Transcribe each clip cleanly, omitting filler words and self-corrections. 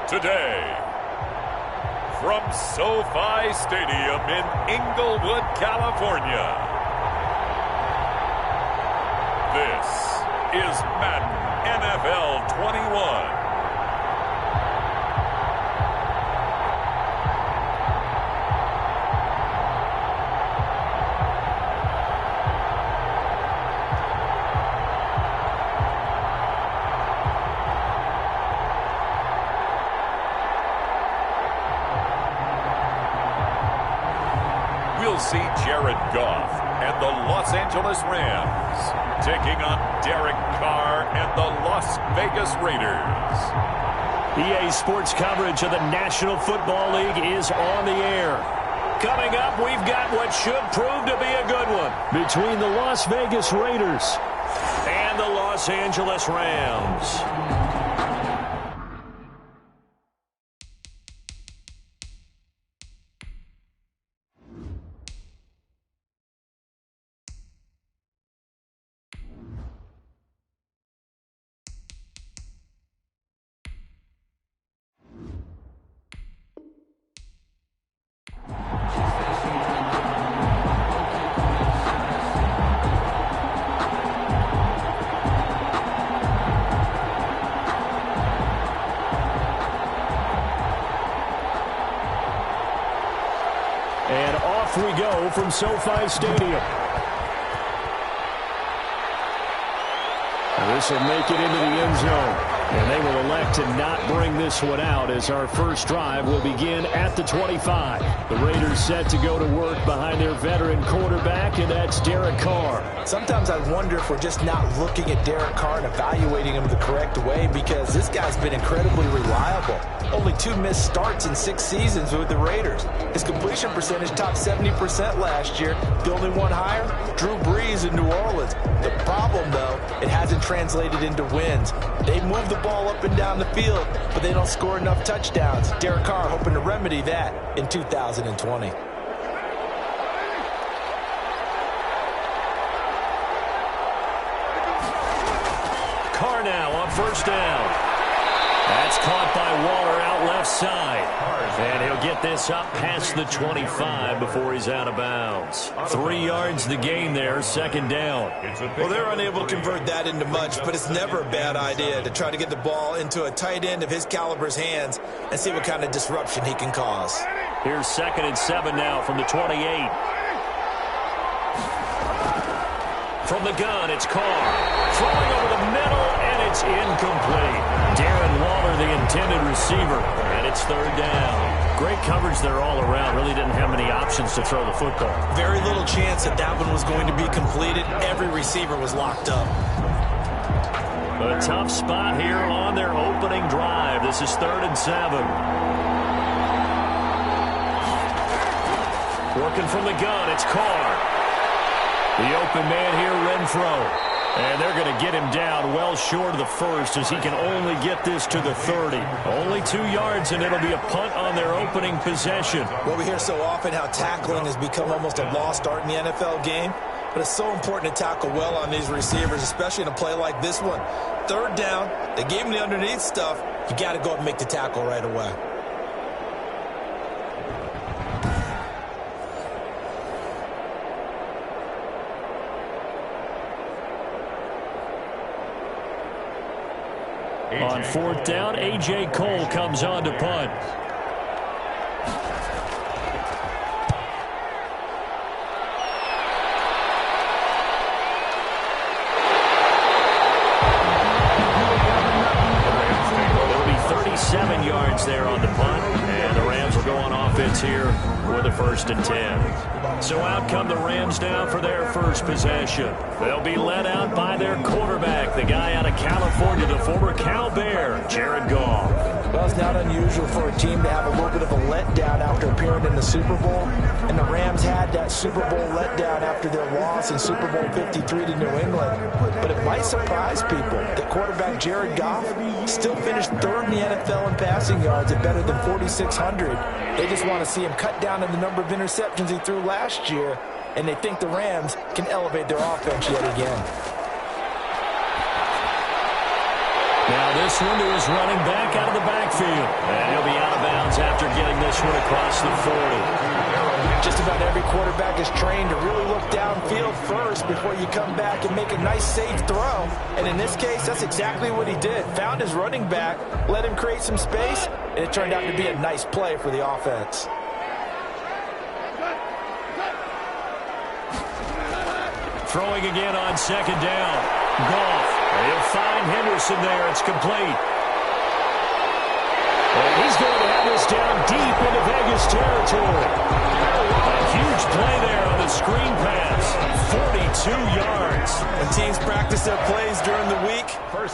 today. From SoFi Stadium in Inglewood, California, this is Madden NFL 21. We'll see Jared Goff and the Los Angeles Rams taking on Derek Carr and the Las Vegas Raiders. EA Sports coverage of the National Football League is on the air. Coming up, we've got what should prove to be a good one between the Las Vegas Raiders and the Los Angeles Rams. And off we go from SoFi Stadium. This will make it into the end zone. And they will elect to not bring this one out as our first drive will begin at the 25. The Raiders set to go to work behind their veteran quarterback, and that's Derek Carr. Sometimes I wonder if we're just not looking at Derek Carr and evaluating him the correct way, because this guy's been incredibly reliable. Only 2 missed starts in 6 seasons with the Raiders. His completion percentage topped 70% last year. The only one higher, Drew Brees in New Orleans. The problem, though, it hasn't translated into wins. They move the ball up and down the field, but they don't score enough touchdowns. Derek Carr hoping to remedy that in 2020. Carr now on first down. That's caught by Waller out left side. And he'll get this up past the 25 before he's out of bounds. 3 yards the gain there, second down. Well, they're unable to convert that into much, but it's never a bad idea to try to get the ball into a tight end of his caliber's hands and see what kind of disruption he can cause. Here's 2nd and 7 now from the 28. From the gun, it's Carr. Throwing over the middle, and it's incomplete. Darren Waller, the intended receiver, and it's 3rd down. Great coverage there all around. Really didn't have many options to throw the football. Very little chance that that one was going to be completed. Every receiver was locked up. A tough spot here on their opening drive. This is 3rd and 7. Working from the gun, it's Carr. The open man here, Renfro. And they're going to get him down well short of the first as he can only get this to the 30. Only 2 yards, and it'll be a punt on their opening possession. Well, we hear so often how tackling has become almost a lost art in the NFL game. But it's so important to tackle well on these receivers, especially in a play like this one. 3rd down, they gave him the underneath stuff. You got to go up and make the tackle right away. On 4th down, A.J. Cole comes on to punt. There'll be 37 yards there on the punt, and the Rams will go on offense here with a 1st and 10. So out come the Rams now for their first possession. They'll be led out by their quarterback, the guy out of California, the former Cal Bear, Jared Goff. Well, it's not unusual for a team to have a little bit of a letdown after appearing in the Super Bowl. And the Rams had that Super Bowl letdown after their loss in Super Bowl 53 to New England. But it might surprise people that quarterback Jared Goff still finished 3rd in the NFL in passing yards at better than 4,600. They just want to see him cut down on the number of interceptions he threw last year, and they think the Rams can elevate their offense yet again. Now this one to his running back out of the backfield. And he'll be out of bounds after getting this one across the 40. Just about every quarterback is trained to really look downfield first before you come back and make a nice, safe throw. And in this case, that's exactly what he did. Found his running back, let him create some space, and it turned out to be a nice play for the offense. Throwing again on second down. Goff. He'll find Henderson there. It's complete. And he's going to have this down deep into Vegas territory. A huge play there on the screen pass. 42 yards. When teams practice their plays during the week,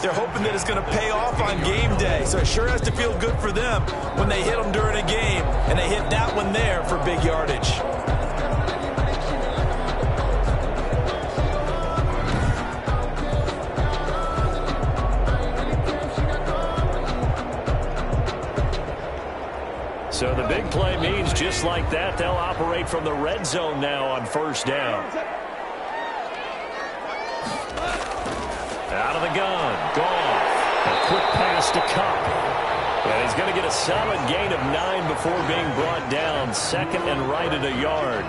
they're hoping that it's going to pay off on game day. So it sure has to feel good for them when they hit them during a game. And they hit that one there for big yardage. So the big play means just like that, they'll operate from the red zone now on first down. Out of the gun. Goff. A quick pass to Cup. And he's going to get a solid gain of 9 before being brought down. Second and right at a yard.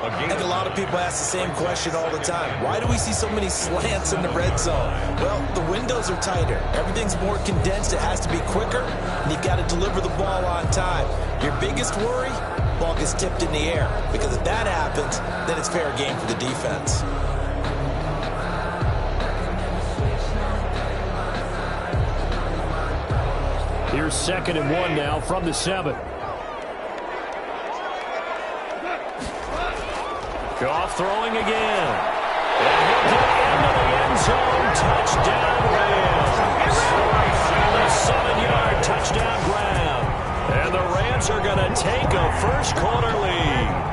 I think a lot of people ask the same question all the time. Why do we see so many slants in the red zone? Well, the windows are tighter. Everything's more condensed. It has to be quicker, and you've got to deliver the ball on time. Your biggest worry, ball gets tipped in the air. Because if that happens, then it's fair game for the defense. Here's 2nd and 1 now from the 7. Goff throwing again. And he'll get into the end zone. Touchdown, Rams. A 7-yard touchdown grab. And the Rams are going to take a first-quarter lead.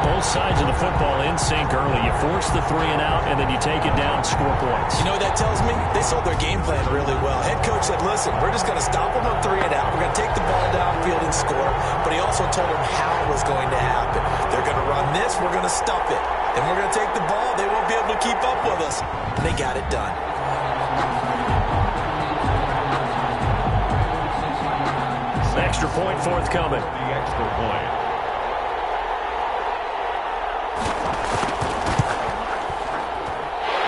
Both sides of the football in sync early. You force the 3 and out, and then you take it down, score points. You know what that tells me? They sold their game plan really well. Head coach said, listen, we're just going to stop them on 3 and out. We're going to take the ball downfield and score. But he also told them how it was going to happen. They're going to run this. We're going to stuff it. And we're going to take the ball. They won't be able to keep up with us. And they got it done. Extra point forthcoming. The extra point.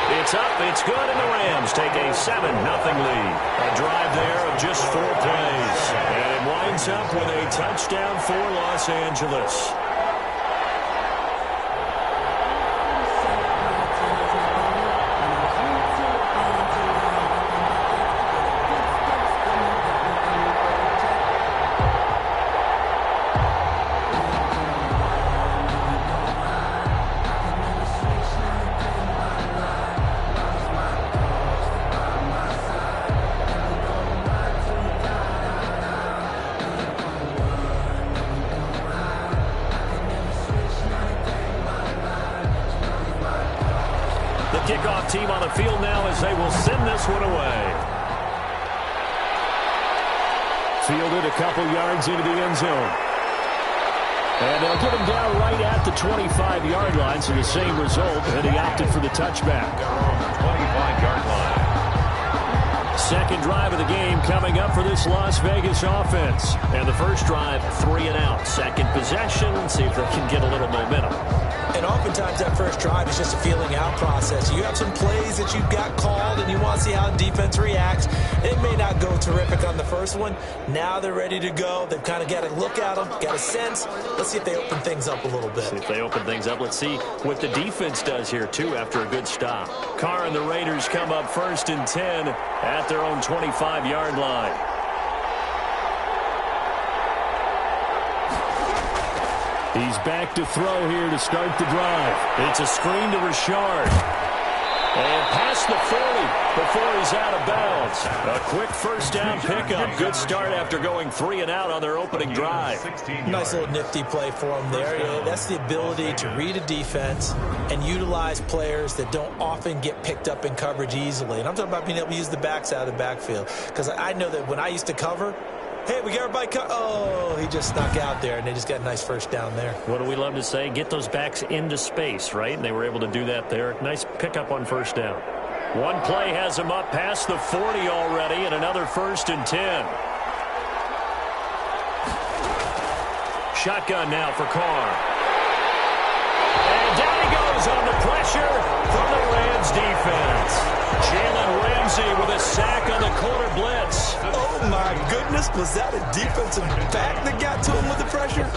It's up, it's good, and the Rams take a 7-0 lead. A drive there of just 4 plays. And it winds up with a touchdown for Los Angeles. Kickoff team on the field now as they will send this one away. Fielded a couple yards into the end zone. And they'll get him down right at the 25-yard line, so the same result, and he opted for the touchback. 25-yard line. Second drive of the game coming up for this Las Vegas offense. And the first drive, 3 and out. Second possession, see if they can get a little momentum. And oftentimes that first drive is just a feeling out process. You have some plays that you've got called and you want to see how the defense reacts. It may not go terrific on the first one. Now they're ready to go. They've kind of got to look at them, got a sense. Let's see if they open things up a little bit. See if they open things up. Let's see what the defense does here, too, after a good stop. Carr and the Raiders come up 1st and 10 at their own 25-yard line. He's back to throw here to start the drive. It's a screen to Richard. And past the 40 before he's out of bounds. A quick first down pickup. Good start after going 3 and out on their opening drive. Nice little nifty play for him there. That's the ability to read a defense and utilize players that don't often get picked up in coverage easily. And I'm talking about being able to use the backs out of the backfield. Because I know that when I used to cover, hey, we got everybody oh, he just snuck out there, and they just got a nice first down there. What do we love to say? Get those backs into space, right? And they were able to do that there. Nice pickup on first down. One play has him up past the 40 already, and another 1st and 10. Shotgun now for Carr. And down he goes under pressure from the Rams defense. Jalen Ramsey with a sack on the corner blitz. Oh, my goodness. Was that a defensive back that got to him with the pressure?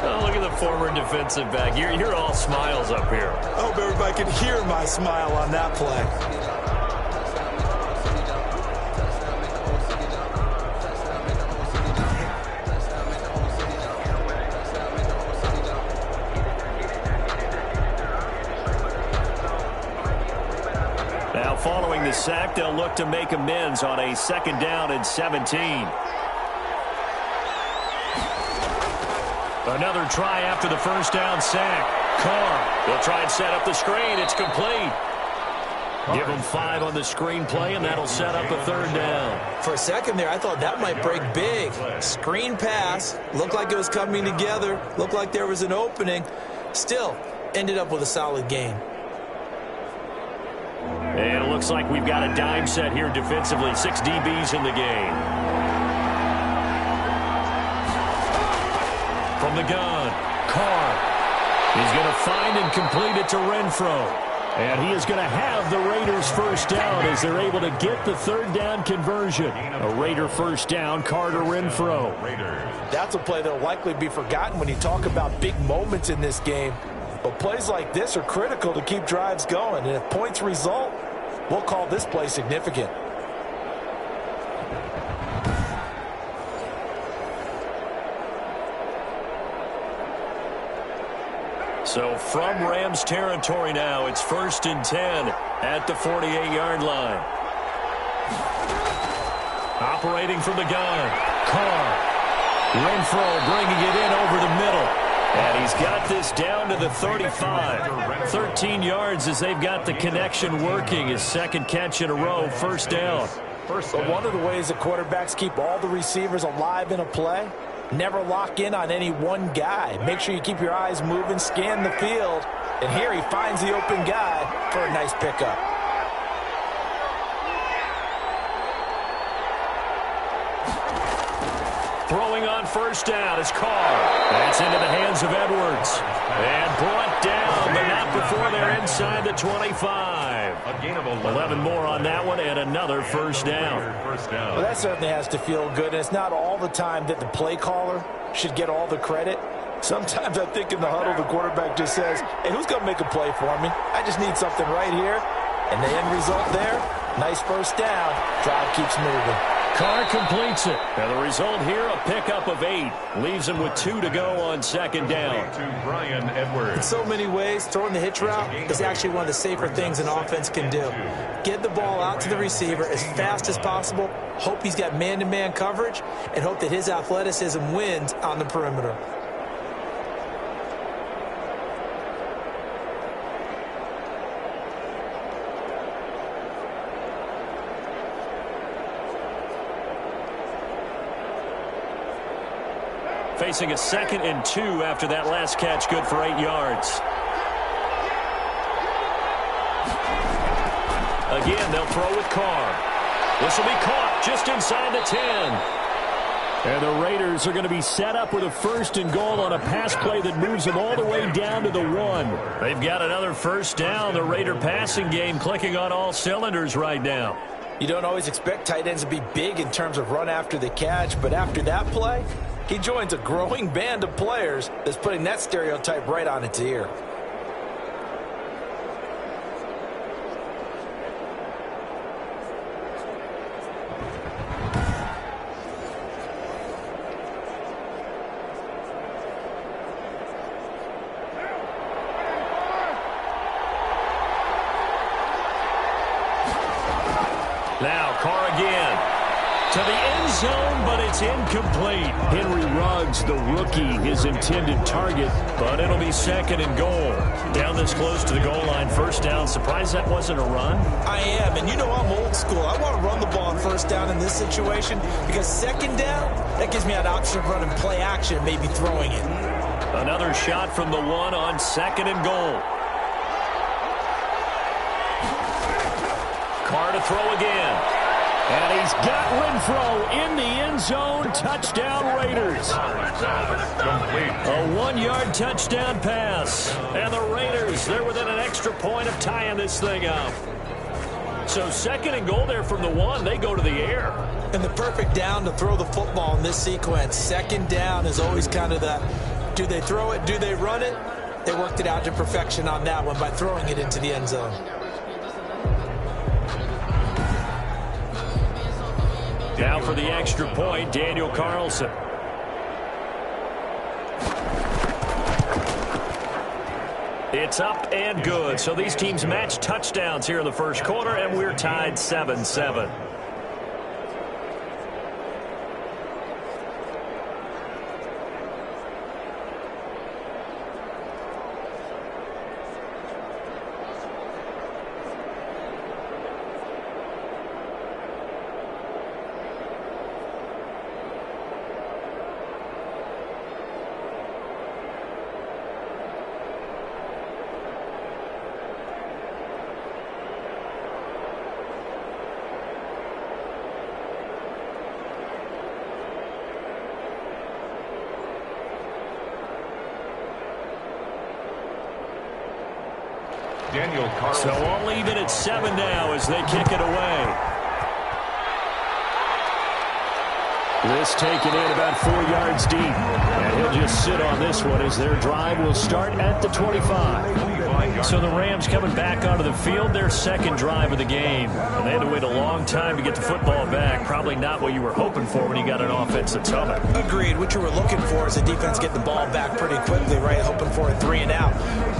Oh, look at the former defensive back. You're all smiles up here. I hope everybody can hear my smile on that play. Following the sack, they'll look to make amends on a 2nd down and 17. Another try after the 1st down sack. Carr will try and set up the screen. It's complete. Give him 5 on the screen play, and that'll set up a 3rd down. For a second there, I thought that might break big. Screen pass. Looked like it was coming together. Looked like there was an opening. Still, ended up with a solid gain. And it looks like we've got a dime set here defensively. 6 DBs in the game. From the gun, Carr. He's going to find and complete it to Renfro. And he is going to have the Raiders' 1st down as they're able to get the 3rd down conversion. A Raider 1st down, Carr to Renfro. That's a play that will likely be forgotten when you talk about big moments in this game. But plays like this are critical to keep drives going. And if points result, we'll call this play significant. So from Rams territory now, it's 1st and 10 at the 48-yard line. Operating from the gun, Carr. Renfro bringing it in over the middle. And he's got this down to the 35. 13 yards as they've got the connection working. His 2nd catch in a row, 1st down. But one of the ways that quarterbacks keep all the receivers alive in a play, never lock in on any one guy. Make sure you keep your eyes moving, scan the field. And here he finds the open guy for a nice pickup. Throwing on 1st down is Carr. That's into the hands of Edwards. And brought down, but not before they're inside the 25. 11 more on that one, and another 1st down. Well, that certainly has to feel good. And it's not all the time that the play caller should get all the credit. Sometimes I think in the huddle, the quarterback just says, hey, who's going to make a play for me? I just need something right here. And the end result there, nice 1st down. Drive keeps moving. Carr completes it. And the result here, a pickup of 8. Leaves him with 2 to go on 2nd down. To Brian Edwards. In so many ways, throwing the hitch route is actually one of the safer things an offense can do. Get the ball out to the receiver as fast as possible, hope he's got man-to-man coverage, and hope that his athleticism wins on the perimeter. Facing a 2nd and 2 after that last catch, good for 8 yards. Again, they'll throw with Carr. This will be caught just inside the 10. And the Raiders are going to be set up with a 1st and goal on a pass play that moves them all the way down to the 1. They've got another 1st down. The Raider passing game clicking on all cylinders right now. You don't always expect tight ends to be big in terms of run after the catch, but after that play, he joins a growing band of players that's putting that stereotype right on its ear. Now Carr again to the end zone, but it's incomplete. Henry Ruggs, the rookie, his intended target, but it'll be 2nd and goal. Down this close to the goal line, 1st down. Surprised that wasn't a run? I am, and you know I'm old school. I want to run the ball on 1st down in this situation because 2nd down, that gives me an option of running play action and maybe throwing it. Another shot from the 1 on 2nd and goal. Carr to throw again. And he's got Renfro in the end zone. Touchdown, Raiders. A 1-yard touchdown pass. And the Raiders, they're within an extra point of tying this thing up. So 2nd and goal there from the 1. They go to the air. And the perfect down to throw the football in this sequence. 2nd down is always kind of the, do they throw it, do they run it? They worked it out to perfection on that one by throwing it into the end zone. Now for the extra point, Daniel Carlson. It's up and good. So these teams match touchdowns here in the first quarter, and we're tied 7-7. Daniel Carlson. So all even at 7 now as they kick it away. This taken in about 4 yards deep. And he'll just sit on this one as their drive will start at the 25. So the Rams coming back onto the field, their 2nd drive of the game. And they had to wait a long time to get the football back. Probably not what you were hoping for when you got an offense that's humming. Agreed. What you were looking for is a defense getting the ball back pretty quickly, right? Hoping for a 3 and out.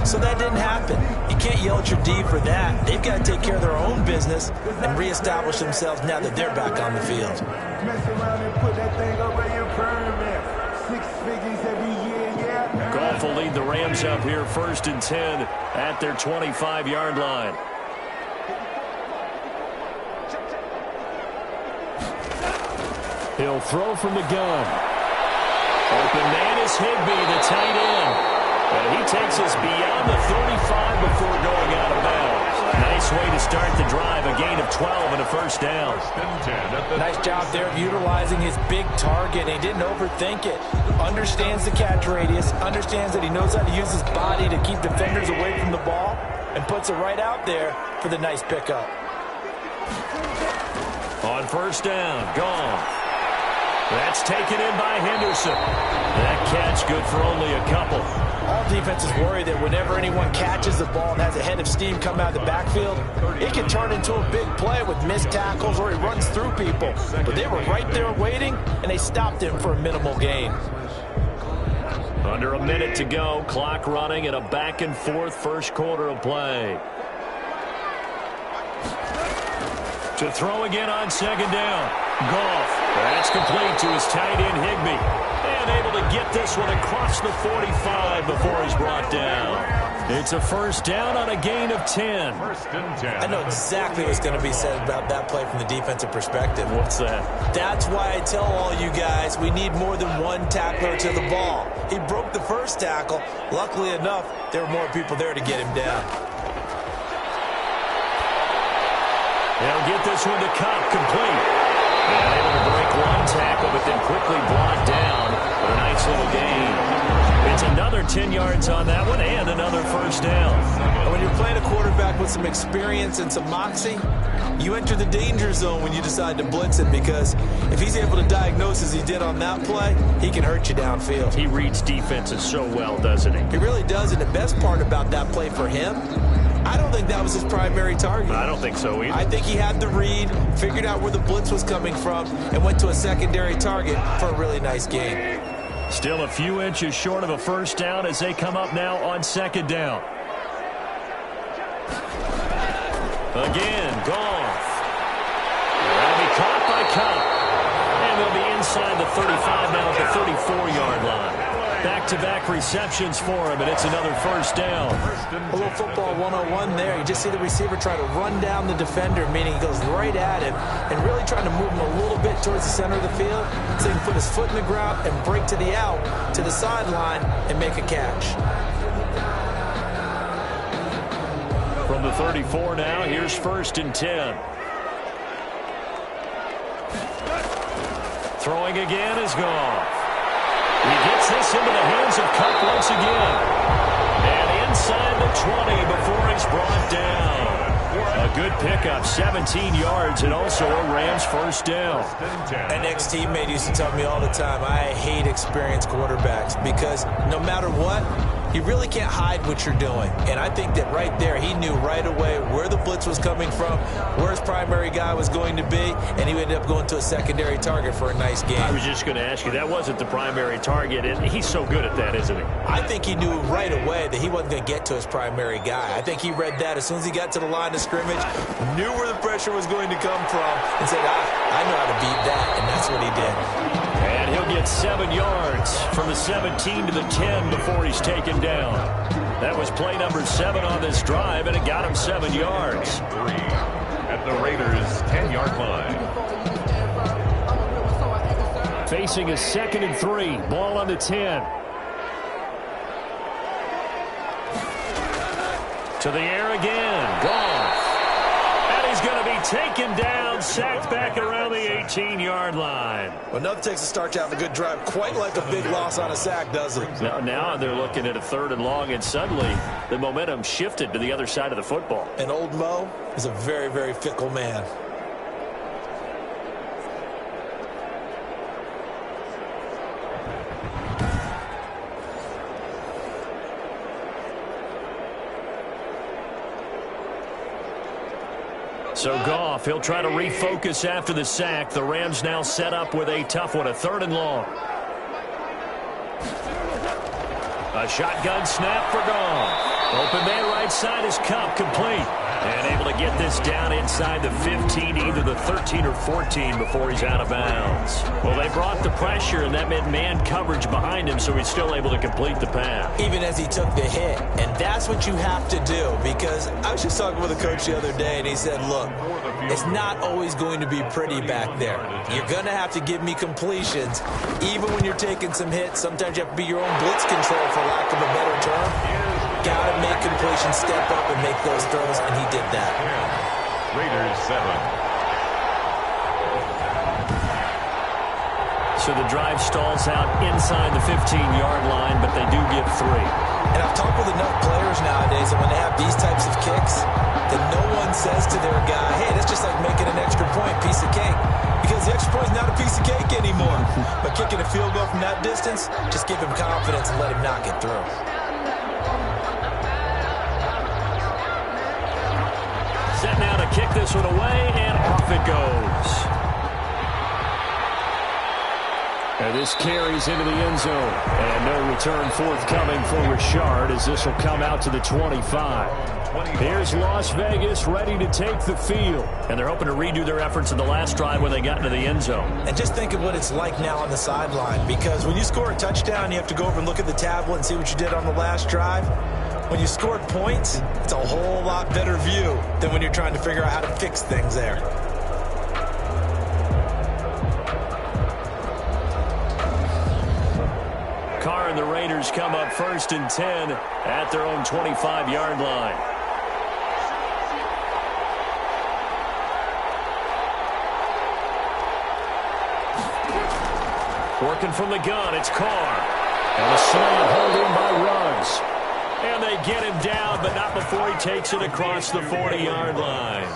So that didn't happen. You can't yell at your D for that. They've got to take care of their own business and reestablish themselves now that they're back on the field. Mess around and put that thing over your permit. 6 figures every year, yeah. Goff will lead the Rams up here 1st and 10 at their 25-yard line. He'll throw from the gun. Open man is Higbee, the tight end. And he takes us beyond the 35 before going out of bounds. Nice way to start the drive. A gain of 12 and a 1st down. Nice job there of utilizing his big target. He didn't overthink it. Understands the catch radius. Understands that he knows how to use his body to keep defenders away from the ball. And puts it right out there for the nice pickup. On 1st down, gone. That's taken in by Henderson. That catch good for only a couple. All defenses worry that whenever anyone catches the ball and has a head of steam come out of the backfield, it can turn into a big play with missed tackles or he runs through people. But they were right there waiting, and they stopped him for a minimal gain. Under a minute to go, clock running, and a back-and-forth first quarter of play. To throw again on 2nd down. Goff. That's complete to his tight end, Higbee. And able to get this one across the 45 before he's brought down. It's a 1st down on a gain of 10. 1st and 10. I know exactly what's going to be said about that play from the defensive perspective. What's that? That's why I tell all you guys we need more than one tackler to the ball. He broke the 1st tackle. Luckily enough, there were more people there to get him down. They'll get this one to Cup, complete. And able to break one tackle, but then quickly brought down for a nice little gain. It's another 10 yards on that one and another 1st down. And when you're playing a quarterback with some experience and some moxie, you enter the danger zone when you decide to blitz him, because if he's able to diagnose as he did on that play, he can hurt you downfield. He reads defenses so well, doesn't he? He really does, and the best part about that play for him, I don't think that was his primary target. I don't think so either. I think he had the read, figured out where the blitz was coming from, and went to a secondary target for a really nice gain. Still a few inches short of a 1st down as they come up now on 2nd down. Again, Goff. That'll be caught by Cup. And they'll be inside the 35 now at the 34-yard line. Back-to-back receptions for him, and it's another 1st down. A little football 101 there. You just see the receiver try to run down the defender, meaning he goes right at him and really trying to move him a little bit towards the center of the field so he can put his foot in the ground and break to the out, to the sideline, and make a catch. From the 34 now, here's 1st and 10. Throwing again is Goff. He gets this into the hands of Cup once again. And inside the 20 before he's brought down. A good pickup, 17 yards, and also a Rams first down. An ex-teammate used to tell me all the time, I hate experienced quarterbacks because no matter what, you really can't hide what you're doing. And I think that right there, he knew right away where the blitz was coming from, where his primary guy was going to be, and he ended up going to a secondary target for a nice game. I was just going to ask you, that wasn't the primary target, and he's so good at that, isn't he? I think he knew right away that he wasn't going to get to his primary guy. I think he read that as soon as he got to the line of scrimmage, knew where the pressure was going to come from, and said, I know how to beat that, and that's what he did. And he'll get 7 yards from the 17 to the 10 before he's taken down. That was play number 7 on this drive, and it got him 7 yards. 3 at the Raiders' 10-yard line. Facing a 2nd and 3. Ball on the 10. To the air again. Goff. And he's going to be taken down, sacked back around the 18-yard line. Well, nothing takes a start to have a good drive quite like a big loss on a sack, does it? Now they're looking at a 3rd and long, and suddenly the momentum shifted to the other side of the football. And old Mo is a very, very fickle man. So Goff, he'll try to refocus after the sack. The Rams now set up with a tough one, a 3rd and long. A shotgun snap for Goff. Open man right side is Cup, complete. And able to get this down inside the 15, either the 13 or 14 before he's out of bounds. Well, they brought the pressure, and that meant man coverage behind him, so he's still able to complete the pass. Even as he took the hit. And that's what you have to do, because I was just talking with a coach the other day, and he said, look, it's not always going to be pretty back there. You're going to have to give me completions. Even when you're taking some hits, sometimes you have to be your own blitz control, for lack of a better term. Got to make completions, step up, and make those throws, and he did that. Raiders 7. So the drive stalls out inside the 15-yard line, but they do get 3. And I've talked with enough players nowadays that when they have these types of kicks, that no one says to their guy, hey, that's just like making an extra point, piece of cake. Because the extra point is not a piece of cake anymore. But kicking a field goal from that distance, just give him confidence and let him knock it through. Set now to kick this one away, and off it goes. And this carries into the end zone. And no return forthcoming for Richard, as this will come out to the 25. Here's Las Vegas ready to take the field. And they're hoping to redo their efforts in the last drive when they got into the end zone. And just think of what it's like now on the sideline. Because when you score a touchdown, you have to go over and look at the tablet and see what you did on the last drive. When you scored points, it's a whole lot better view than when you're trying to figure out how to fix things there. Carr and the Raiders come up 1st and 10 at their own 25-yard line. Working from the gun, it's Carr. And a slam held in by Ruggs. And they get him down, but not before he takes it across the 40-yard line.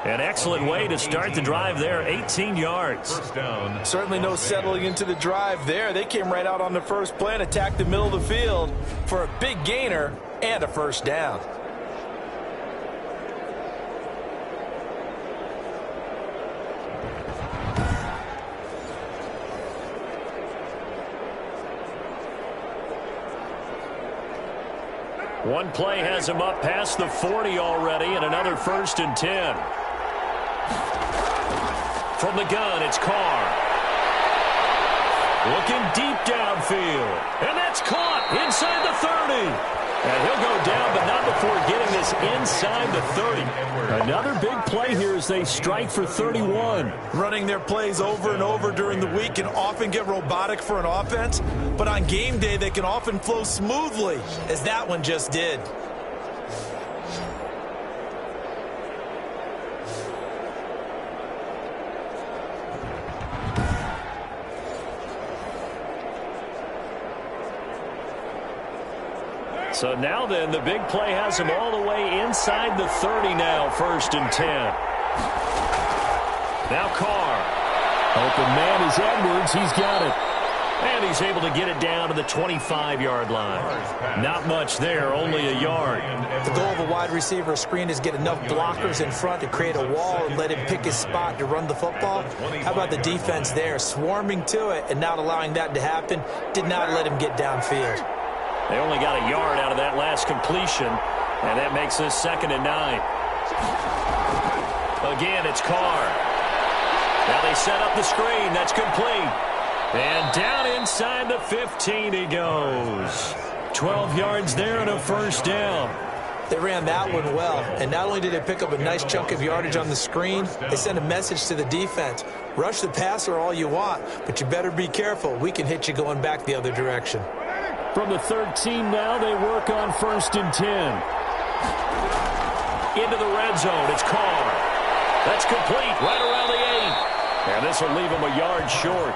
An excellent way to start the drive there, 18 yards. First down. Certainly no settling into the drive there. They came right out on the first play and attacked the middle of the field for a big gainer and a first down. One play has him up past the 40 already, and another 1st and 10. From the gun, it's Carr. Looking deep downfield. And that's caught inside the 30. And he'll go down, but not before getting this inside the 30. Another big play here as they strike for 31. Running their plays over and over during the week can often get robotic for an offense, but on game day they can often flow smoothly, as that one just did. So now then, the big play has him all the way inside the 30 now, 1st and 10. Now Carr. Open man is Edwards. He's got it. And he's able to get it down to the 25-yard line. Not much there, only a yard. The goal of a wide receiver screen is get enough blockers in front to create a wall and let him pick his spot to run the football. How about the defense there, swarming to it and not allowing that to happen? Did not let him get downfield. They only got a yard out of that last completion, and that makes this 2nd and 9. Again, it's Carr. Now they set up the screen. That's complete. And down inside the 15 he goes. 12 yards there and a 1st down. They ran that one well, and not only did they pick up a nice chunk of yardage on the screen, they sent a message to the defense. Rush the passer all you want, but you better be careful. We can hit you going back the other direction. From the 13 now, they work on 1st and 10. Into the red zone, it's Carr. That's complete, right around the 8. And this will leave him a yard short.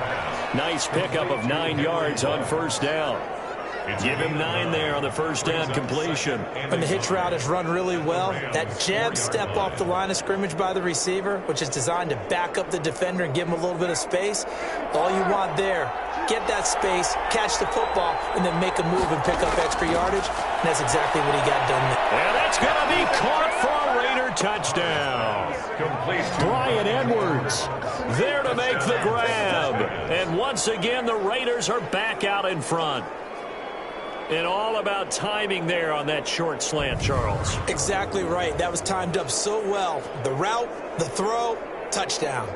Nice pickup of 9 yards on 1st down. Give him 9 there on the 1st down completion. When the hitch route is run really well, that jab step off the line of scrimmage by the receiver, which is designed to back up the defender and give him a little bit of space, all you want there, get that space, catch the football, and then make a move and pick up extra yardage. And that's exactly what he got done there. And that's going to be caught for a Raider touchdown. Brian Edwards there to make the grab. And once again, the Raiders are back out in front. And all about timing there on that short slant, Charles. Exactly right. That was timed up so well. The route, the throw, touchdown.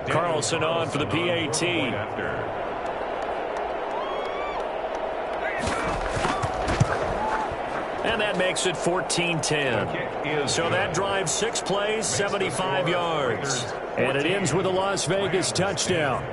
Carlson on for the PAT. And that makes it 14-10. So that drives 6 plays, 75 yards. And it ends with a Las Vegas touchdown.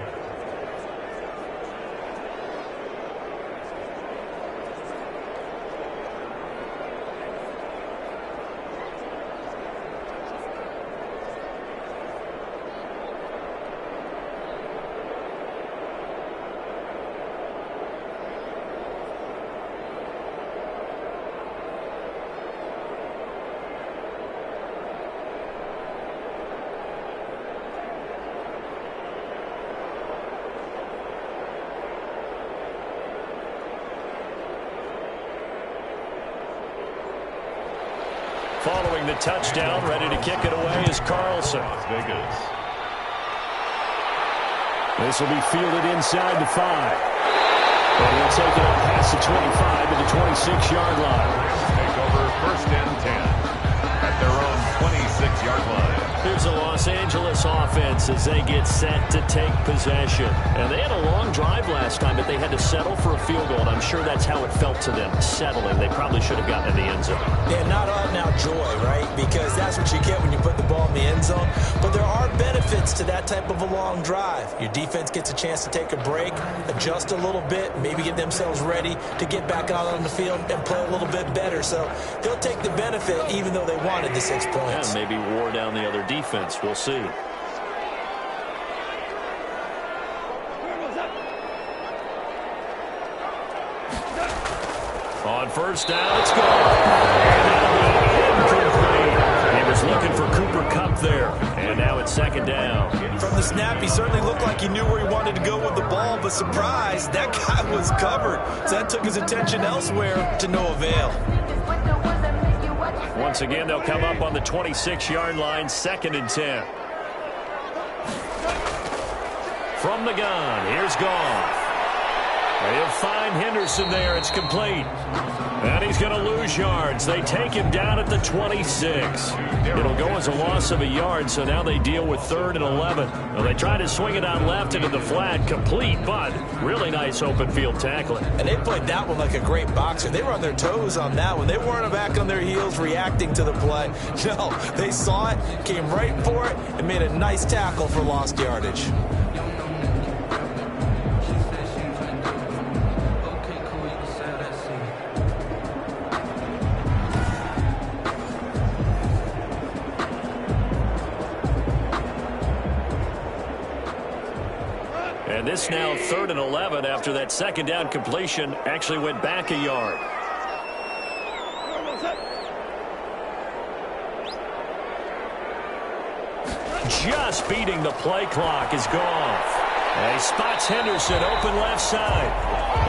Following the touchdown, ready to kick it away is Carlson. This will be fielded inside the 5. And he'll take it up past the 25 to the 26-yard line. Take over 1st and 10 at their own 26-yard line. Here's the Los Angeles offense as they get set to take possession. And they had a long drive last time, but they had to settle for a field goal. And I'm sure that's how it felt to them, settling. They probably should have gotten in the end zone. Yeah, not out now joy, right? Because that's what you get when you put the ball in the end zone. But there are benefits to that type of a long drive. Your defense gets a chance to take a break, adjust a little bit, maybe get themselves ready to get back out on the field and play a little bit better. So they'll take the benefit even though they wanted the 6 points. And maybe wore down the other defense. We'll see. On 1st down, it's gone. And incomplete. He was looking for Cooper Kupp there. And now it's 2nd down. From the snap, he certainly looked like he knew where he wanted to go with the ball, but surprise, that guy was covered. So that took his attention elsewhere to no avail. Once again, they'll come up on the 26-yard line, 2nd and 10. From the gun, here's Goff. He'll find Henderson there. It's complete. And he's going to lose yards. They take him down at the 26. It'll go as a loss of a yard, so now they deal with 3rd and 11. Well, they try to swing it out left into the flat, complete, but really nice open field tackling. And they played that one like a great boxer. They were on their toes on that one. They weren't back on their heels reacting to the play. No, they saw it, came right for it, and made a nice tackle for lost yardage. this now 3rd and 11 after that second down completion actually went back a yard. Just beating the play clock is Goff. And he spots Henderson open left side.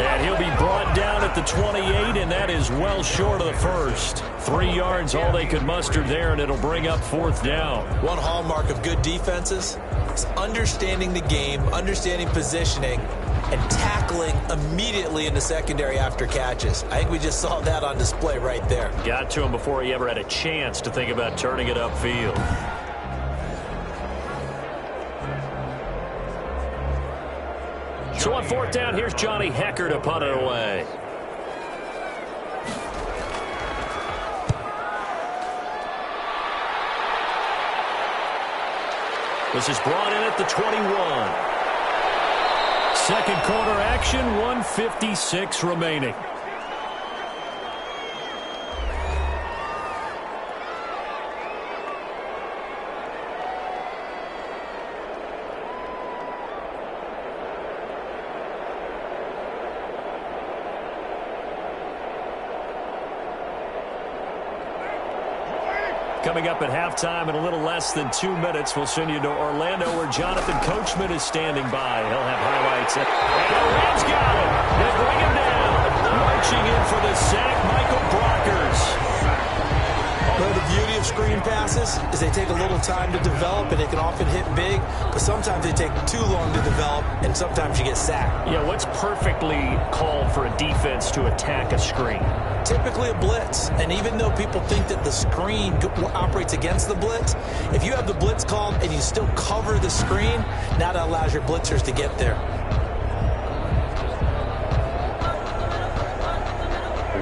And he'll be brought down at the 28, and that is well short of the first. 3 yards, all they could muster there, and it'll bring up 4th down. One hallmark of good defenses is understanding the game, understanding positioning, and tackling immediately in the secondary after catches. I think we just saw that on display right there. Got to him before he ever had a chance to think about turning it upfield. So on 4th down, here's Johnny Hecker to punt it away. This is brought in at the 21. Second quarter action, 1:56 remaining. Coming up at halftime in a little less than 2 minutes, we'll send you to Orlando where Jonathan Coachman is standing by. He'll have highlights. And the Rams got him. They bring him down. Marching in for the sack, Michael Brockers. Well, the beauty of screen passes is they take a little time to develop, and they can often hit big, but sometimes they take too long to develop, and sometimes you get sacked. Yeah, what's perfectly called for a defense to attack a screen? Typically a blitz, and even though people think that the screen operates against the blitz, if you have the blitz called and you still cover the screen, now that allows your blitzers to get there.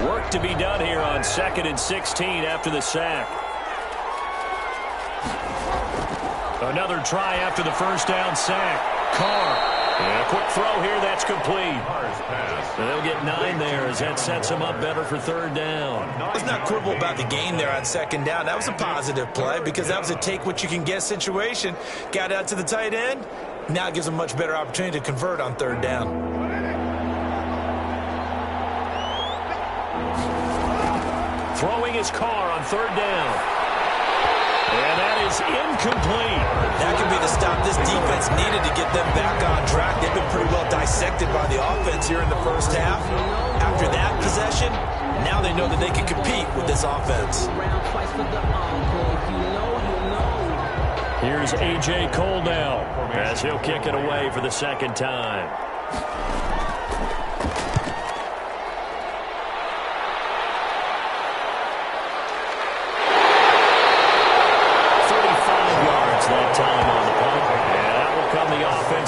Work to be done here on 2nd and 16 after the sack. Another try after the first down sack. Carr. And a quick throw here, that's complete. They'll get 9 there as that sets them up better for 3rd down. Let's not quibble about the gain there on 2nd down. That was a positive play because that was a take-what-you-can-get situation. Got out to the tight end. Now it gives them a much better opportunity to convert on 3rd down. Throwing his Carr on 3rd down. And that is incomplete. That could be the stop this defense needed to get them back on track. They've been pretty well dissected by the offense here in the first half. After that possession, now they know that they can compete with this offense. Here's A.J. Cole now as he'll kick it away for the 2nd time.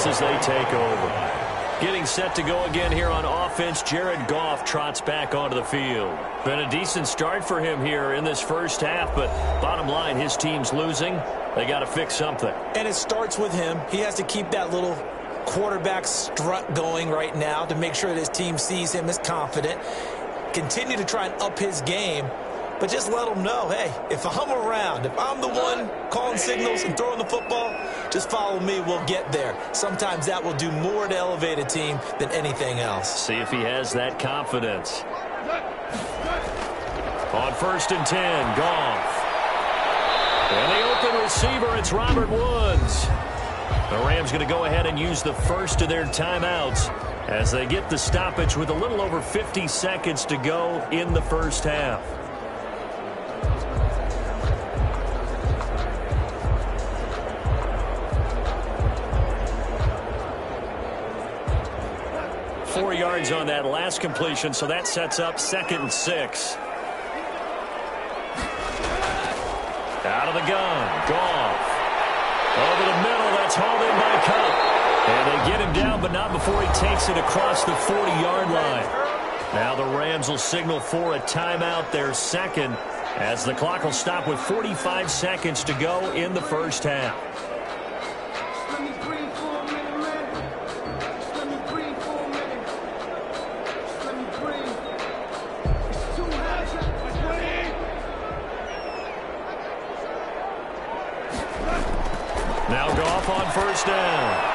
As they take over. Getting set to go again here on offense, Jared Goff trots back onto the field. Been a decent start for him here in this first half, but bottom line, his team's losing. They got to fix something. And it starts with him. He has to keep that little quarterback strut going right now to make sure that his team sees him as confident. Continue to try and up his game. But just let them know, hey, if I'm around, if I'm the one calling signals and throwing the football, just follow me, we'll get there. Sometimes that will do more to elevate a team than anything else. See if he has that confidence. On 1st and 10, Goff. And the open receiver, it's Robert Woods. The Rams going to go ahead and use the first of their timeouts as they get the stoppage with a little over 50 seconds to go in the first half. On that last completion, so that sets up 2nd and 6. Out of the gun, Goff. Over the middle, that's hauled in by Cup. And they get him down, but not before he takes it across the 40-yard line. Now the Rams will signal for a timeout, their 2nd, as the clock will stop with 45 seconds to go in the first half. Now Goff on 1st down.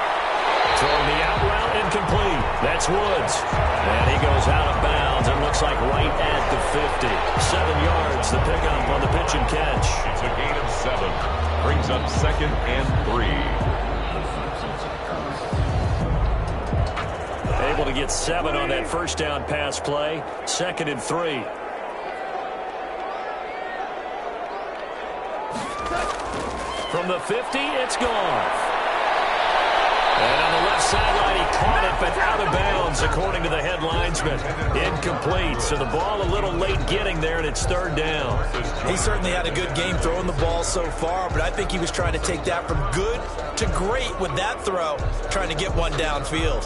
Throwing the out route, and incomplete. That's Woods. And he goes out of bounds and looks like right at the 50. 7 yards, the pickup on the pitch and catch. It's a gain of 7. Brings up 2nd and 3. Able to get 7 on that first down pass play. 2nd and 3. From the 50, it's gone. And on the left sideline, he caught it, but out of bounds, according to the head linesman. Incomplete, so the ball a little late getting there, and it's 3rd down. He certainly had a good game throwing the ball so far, but I think he was trying to take that from good to great with that throw, trying to get one downfield.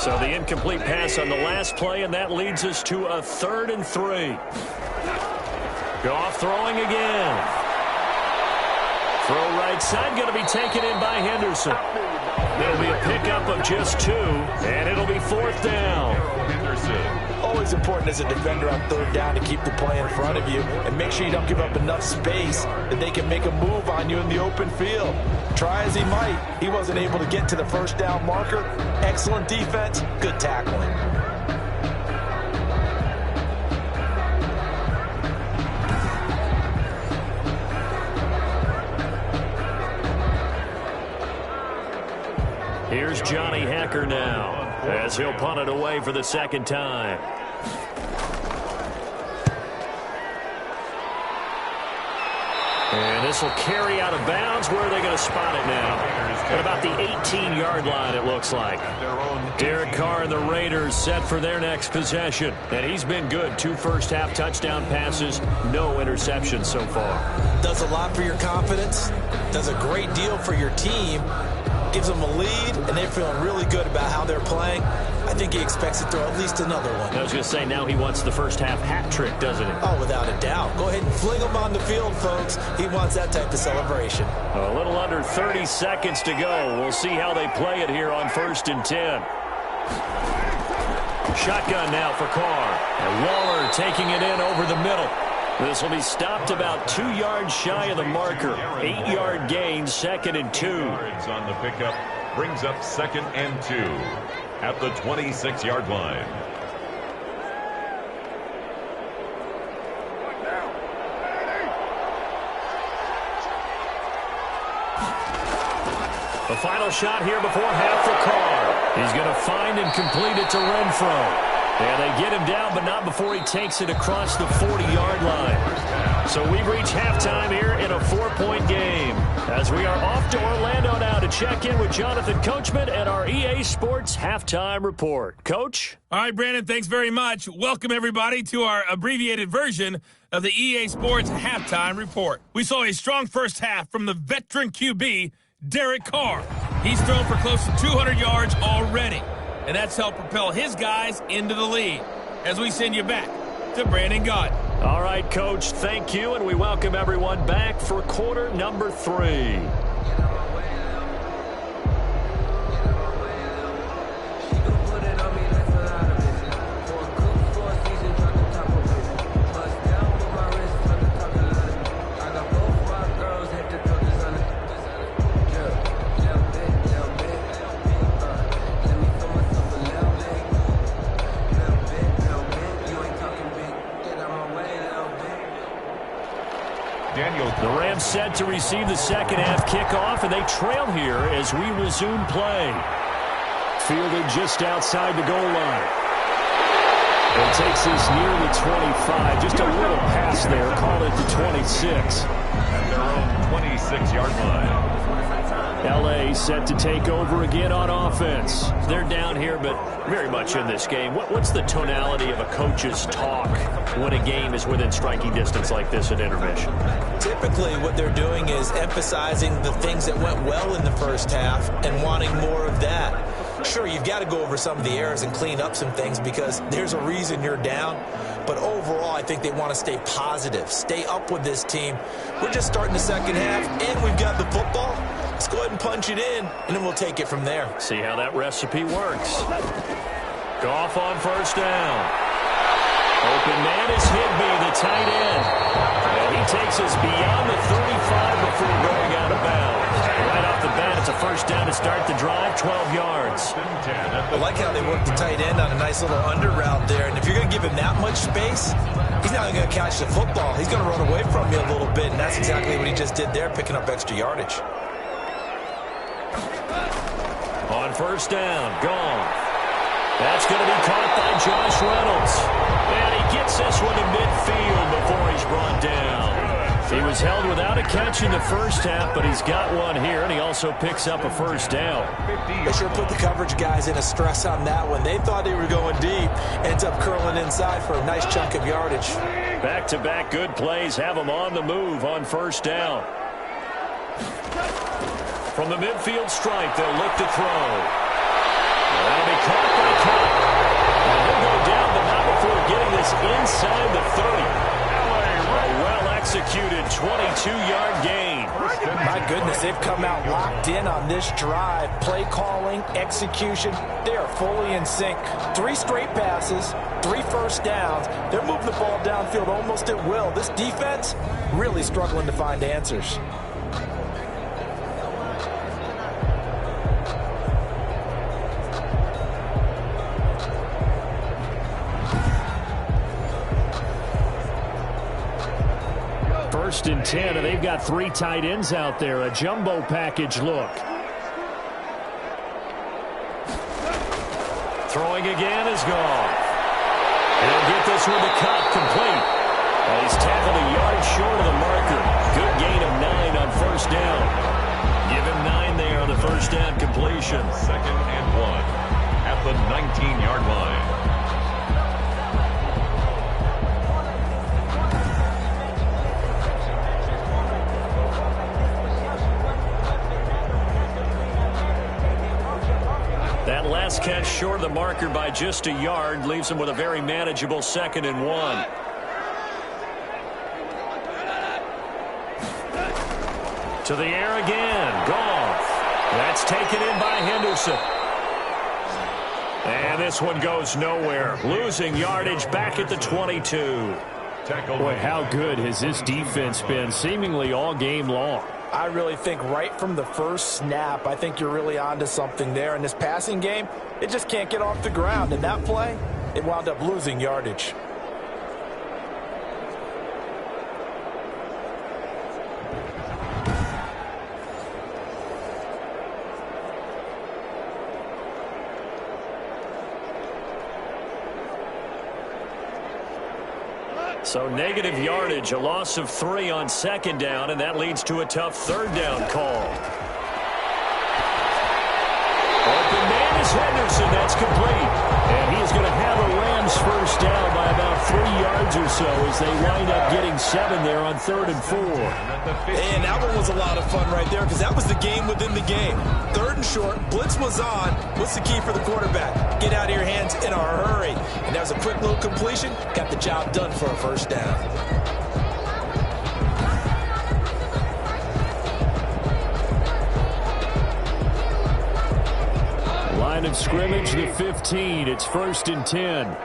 So the incomplete pass on the last play, and that leads us to a 3rd and 3. Goff throwing again. Throw right side, going to be taken in by Henderson. It'll be a pickup of just 2, and it'll be 4th down. Henderson. Always important as a defender on 3rd down to keep the play in front of you and make sure you don't give up enough space that they can make a move on you in the open field. Try as he might, he wasn't able to get to the first down marker. Excellent defense, good tackling. Here's Johnny Hacker now, as he'll punt it away for the 2nd time. And this will carry out of bounds. Where are they going to spot it now? At about the 18-yard line, it looks like. Derek Carr and the Raiders set for their next possession. And he's been good. 2 first-half touchdown passes, no interceptions so far. Does a lot for your confidence, does a great deal for your team, gives them a lead, and they're feeling really good about how they're playing. I think he expects to throw at least another one. I was going to say, now he wants the first-half hat trick, doesn't he? Oh, without a doubt. Go ahead and fling him on the field, folks. He wants that type of celebration. A little under 30 seconds to go. We'll see how they play it here on 1st and 10. Shotgun now for Carr. And Waller taking it in over the middle. This will be stopped about 2 yards shy of the marker. 8-yard gain, 2nd and 2. Yards on the pickup brings up 2nd and 2 at the 26-yard line. The final shot here before half for Carr. He's going to find and complete it to Renfro. And they get him down, but not before he takes it across the 40-yard line. So we've reached halftime here in a 4-point game, as we are off to Orlando now to check in with Jonathan Coachman and our EA Sports Halftime Report. Coach? All right, Brandon, thanks very much. Welcome, everybody, to our abbreviated version of the EA Sports Halftime Report. We saw a strong first half from the veteran QB, Derek Carr. He's thrown for close to 200 yards already, and that's helped propel his guys into the lead. As we send you back to Brandon Gott. All right, Coach, thank you, and we welcome everyone back for quarter number 3. The Rams set to receive the second half kickoff, and they trail here as we resume play. Fielded just outside the goal line. It takes us near the 25. Just a little pass there. Call it the 26. At their own 26-yard line. L.A. set to take over again on offense. They're down here, but very much in this game. What's the tonality of a coach's talk when a game is within striking distance like this at intermission? Typically, what they're doing is emphasizing the things that went well in the first half and wanting more of that. Sure, you've got to go over some of the errors and clean up some things because there's a reason you're down. But overall, I think they want to stay positive, stay up with this team. We're just starting the second half, and we've got the football. Let's go ahead and punch it in, and then we'll take it from there. See how that recipe works. Goff on first down. Open man is Higbee, the tight end. And he takes us beyond the 35 before going out of bounds. Right off the bat, And it's a first down to start the drive, 12 yards. I like how they worked the tight end on a nice little under route there. And if you're going to give him that much space, he's not going to catch the football. He's going to run away from you a little bit, and that's exactly what he just did there, picking up extra yardage. On first down, gone. That's going to be caught by Josh Reynolds. And he gets this one to midfield before he's brought down. He was held without a catch in the first half, but he's got one here, and he also picks up a first down. They sure put the coverage guys in a stress on that one. They thought they were going deep. Ends up curling inside for a nice chunk of yardage. Back-to-back good plays have them on the move on first down. From the midfield stripe, they'll look to throw. That'll be caught by Cup. And he'll go down, but not before getting this inside the 30. A well-executed 22-yard gain. My goodness, they've come out locked in on this drive. Play calling, execution, they are fully in sync. 3 straight passes, 3 first downs. They're moving the ball downfield almost at will. This defense really struggling to find answers. First and 10, and they've got 3 tight ends out there. A jumbo package look. Throwing again is gone. He'll get this one to Cup, complete. And he's tackled a yard short of the marker. Good gain of 9 on first down. Give him 9 there on the first down completion. 2nd and 1 at the 19-yard line. That last catch short of the marker by just a yard leaves him with a very manageable 2nd and 1. To the air again. Goff. That's taken in by Henderson. And this one goes nowhere. Losing yardage back at the 22. Boy, how good has this defense been seemingly all game long? I really think right from the first snap, I think you're really onto something there. In this passing game, it just can't get off the ground. In that play, it wound up losing yardage. So negative yardage, a loss of 3 on 2nd down, and that leads to a tough 3rd down call. Open man is Henderson. That's complete. And he is going to have a Rams first down by about 3 yards or so as they wind up getting 7 there on 3rd and 4. And that one was a lot of fun right there because that was the game within the game. 3rd and short, blitz was on. What's the key for the quarterback? Get out of your hands in a hurry. And that was a quick little completion. Got the job done for a first down. Line of scrimmage, the 15. It's 1st and 10.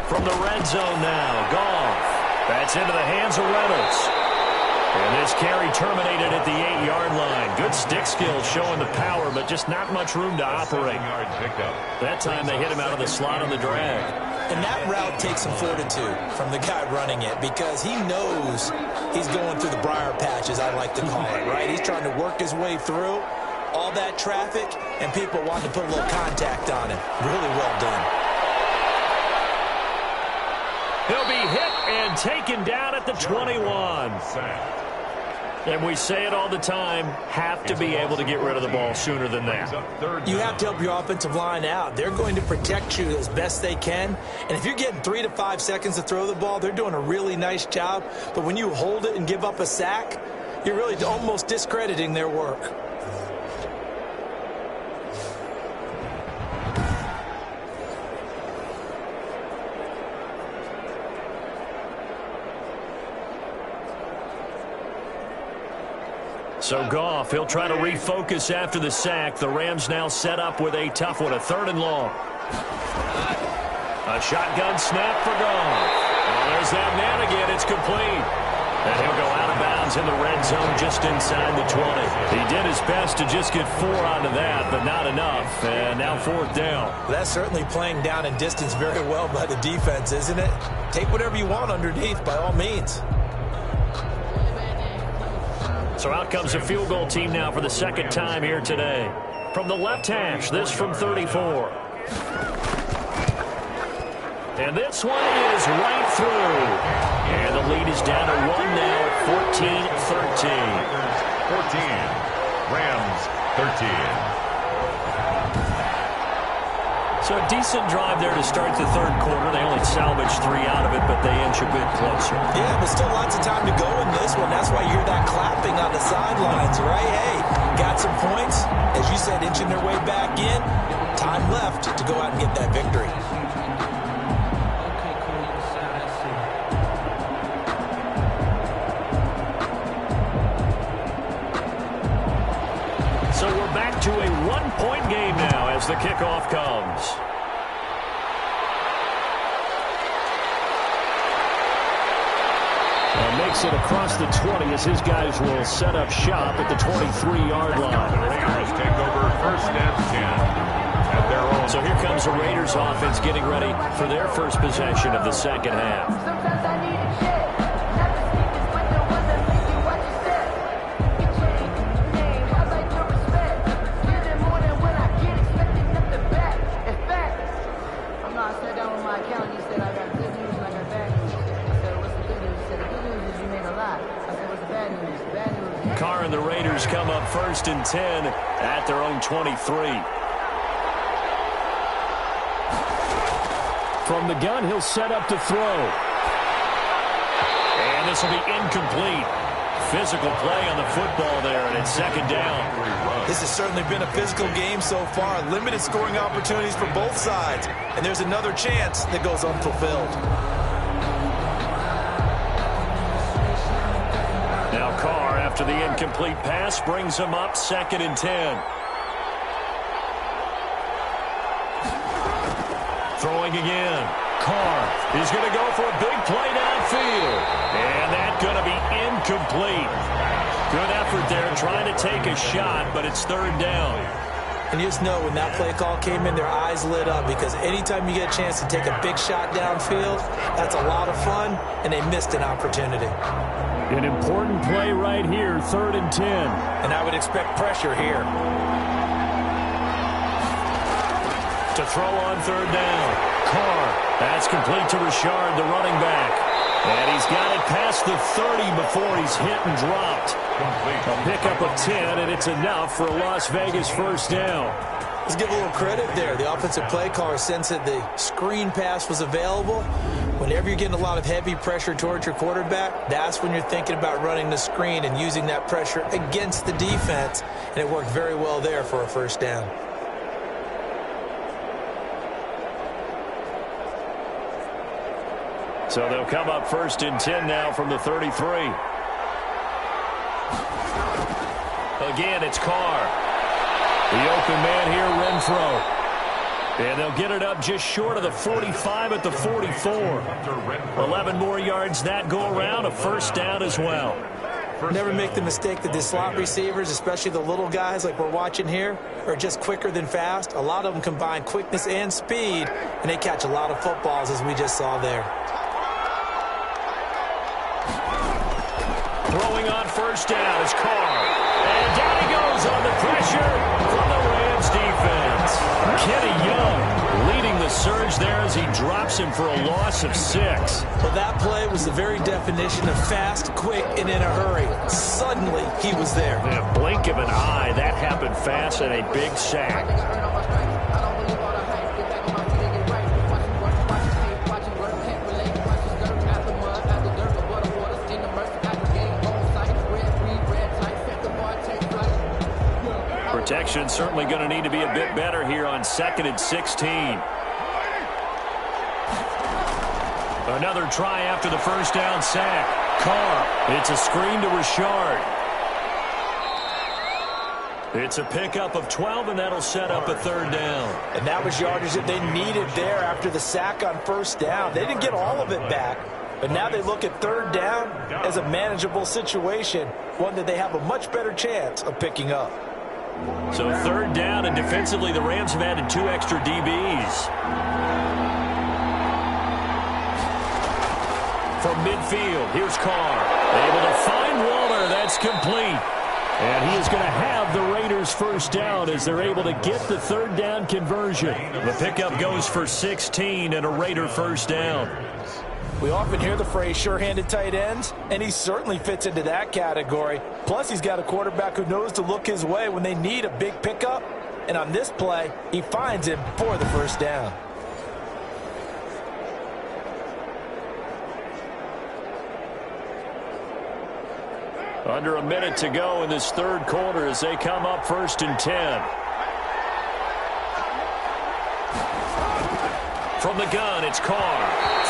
From the red zone now, Goff. That's into the hands of Reynolds. And this carry terminated at the 8-yard line. Good stick skills showing the power, but just not much room to operate. That time they hit him out of the slot on the drag. And that route takes some fortitude from the guy running it because he knows he's going through the briar patch, as I like to call it, right? He's trying to work his way through all that traffic, and people want to put a little contact on him. Really well done. He'll be hit and taken down at the 21. And we say it all the time, have to be able to get rid of the ball sooner than that. You have to help your offensive line out. They're going to protect you as best they can. And if you're getting 3 to 5 seconds to throw the ball, they're doing a really nice job. But when you hold it and give up a sack, you're really almost discrediting their work. So Goff, he'll try to refocus after the sack. The Rams now set up with a tough one, a 3rd and long. A shotgun snap for Goff. Well, there's that man again. It's complete. And he'll go out of bounds in the red zone just inside the 20. He did his best to just get 4 out of that, but not enough. And now 4th down. That's certainly playing down in distance very well by the defense, isn't it? Take whatever you want underneath, by all means. So out comes a field goal team now for the second time here today. From the left hash, this from 34. And this one is right through. And the lead is down to 1 now at 14-13. 14. Rams 13. So a decent drive there to start the third quarter. They only salvaged 3 out of it, but they inch a bit closer. Yeah, but still lots of time to go in this one. That's why you hear that clapping on the sidelines, right? Hey, got some points. As you said, inching their way back in. Time left to go out and get that victory. So we're back to a 1-point game now as the kickoff comes. And makes it across the 20 as his guys will set up shop at the 23-yard line. The Raiders take over 1st and 10 at their own. So here comes the Raiders offense getting ready for their first possession of the second half. Sometimes I need a check. Not the sneakers, but the ones that make you watch your step. You change name, I like your respect. Get it more than when I get expecting nothing back. In fact, I'm not sat down with my accountant. He said I got good news and I got bad news. I said, what's the good news? He said, the good news is you made a lot. I said, what's the bad news? The bad news. Carr and the Raiders come up 1st and 10 at their own 23. From the gun, he'll set up to throw. And this will be incomplete. Physical play on the football there, and it's 2nd down. This has certainly been a physical game so far. Limited scoring opportunities for both sides. And there's another chance that goes unfulfilled. Now Carr, after the incomplete pass, brings him up 2nd and 10. Throwing again. Carr is going to go for a big play downfield. And that's going to be incomplete. Good effort there trying to take a shot, but it's 3rd down. And you just know when that play call came in, their eyes lit up because anytime you get a chance to take a big shot downfield, that's a lot of fun, and they missed an opportunity. An important play right here, 3rd and 10. And I would expect pressure here. To throw on 3rd down. Carr. That's complete to Richard, the running back. And he's got it past the 30 before he's hit and dropped. A pickup of 10, and it's enough for a Las Vegas 1st down. Let's give a little credit there. The offensive play caller sensed that the screen pass was available. Whenever you're getting a lot of heavy pressure towards your quarterback, that's when you're thinking about running the screen and using that pressure against the defense. And it worked very well there for a 1st down. So they'll come up 1st and 10 now from the 33. Again, it's Carr. The open man here, Renfro. And they'll get it up just short of the 45 at the 44. 11 more yards that go around, a 1st down as well. Never make the mistake that the slot receivers, especially the little guys like we're watching here, are just quicker than fast. A lot of them combine quickness and speed, and they catch a lot of footballs as we just saw there. Throwing on 1st down is Carr. And down he goes on the pressure from the Rams defense. Kenny Young leading the surge there as he drops him for a loss of 6. Well, that play was the very definition of fast, quick, and in a hurry. Suddenly, he was there. In a blink of an eye, that happened fast and a big sack. Protection certainly going to need to be a bit better here on 2nd and 16. Another try after the 1st down sack. Carr. It's a screen to Richard. It's a pickup of 12, and that'll set up a 3rd down. And that was yardage that they needed there after the sack on 1st down. They didn't get all of it back, But now they look at third down as a manageable situation, one that they have a much better chance of picking up. So third down, and defensively the Rams have added 2 extra DBs. From midfield, here's Carr. Able to find Waller. That's complete. And he is going to have the Raiders first down as they're able to get the third down conversion. The pickup goes for 16 and a Raider first down. We often hear the phrase sure-handed tight ends, and he certainly fits into that category. Plus, he's got a quarterback who knows to look his way when they need a big pickup. And on this play, he finds him for the first down. Under a minute to go in this third quarter as they come up 1st and 10. From the gun, it's Carr.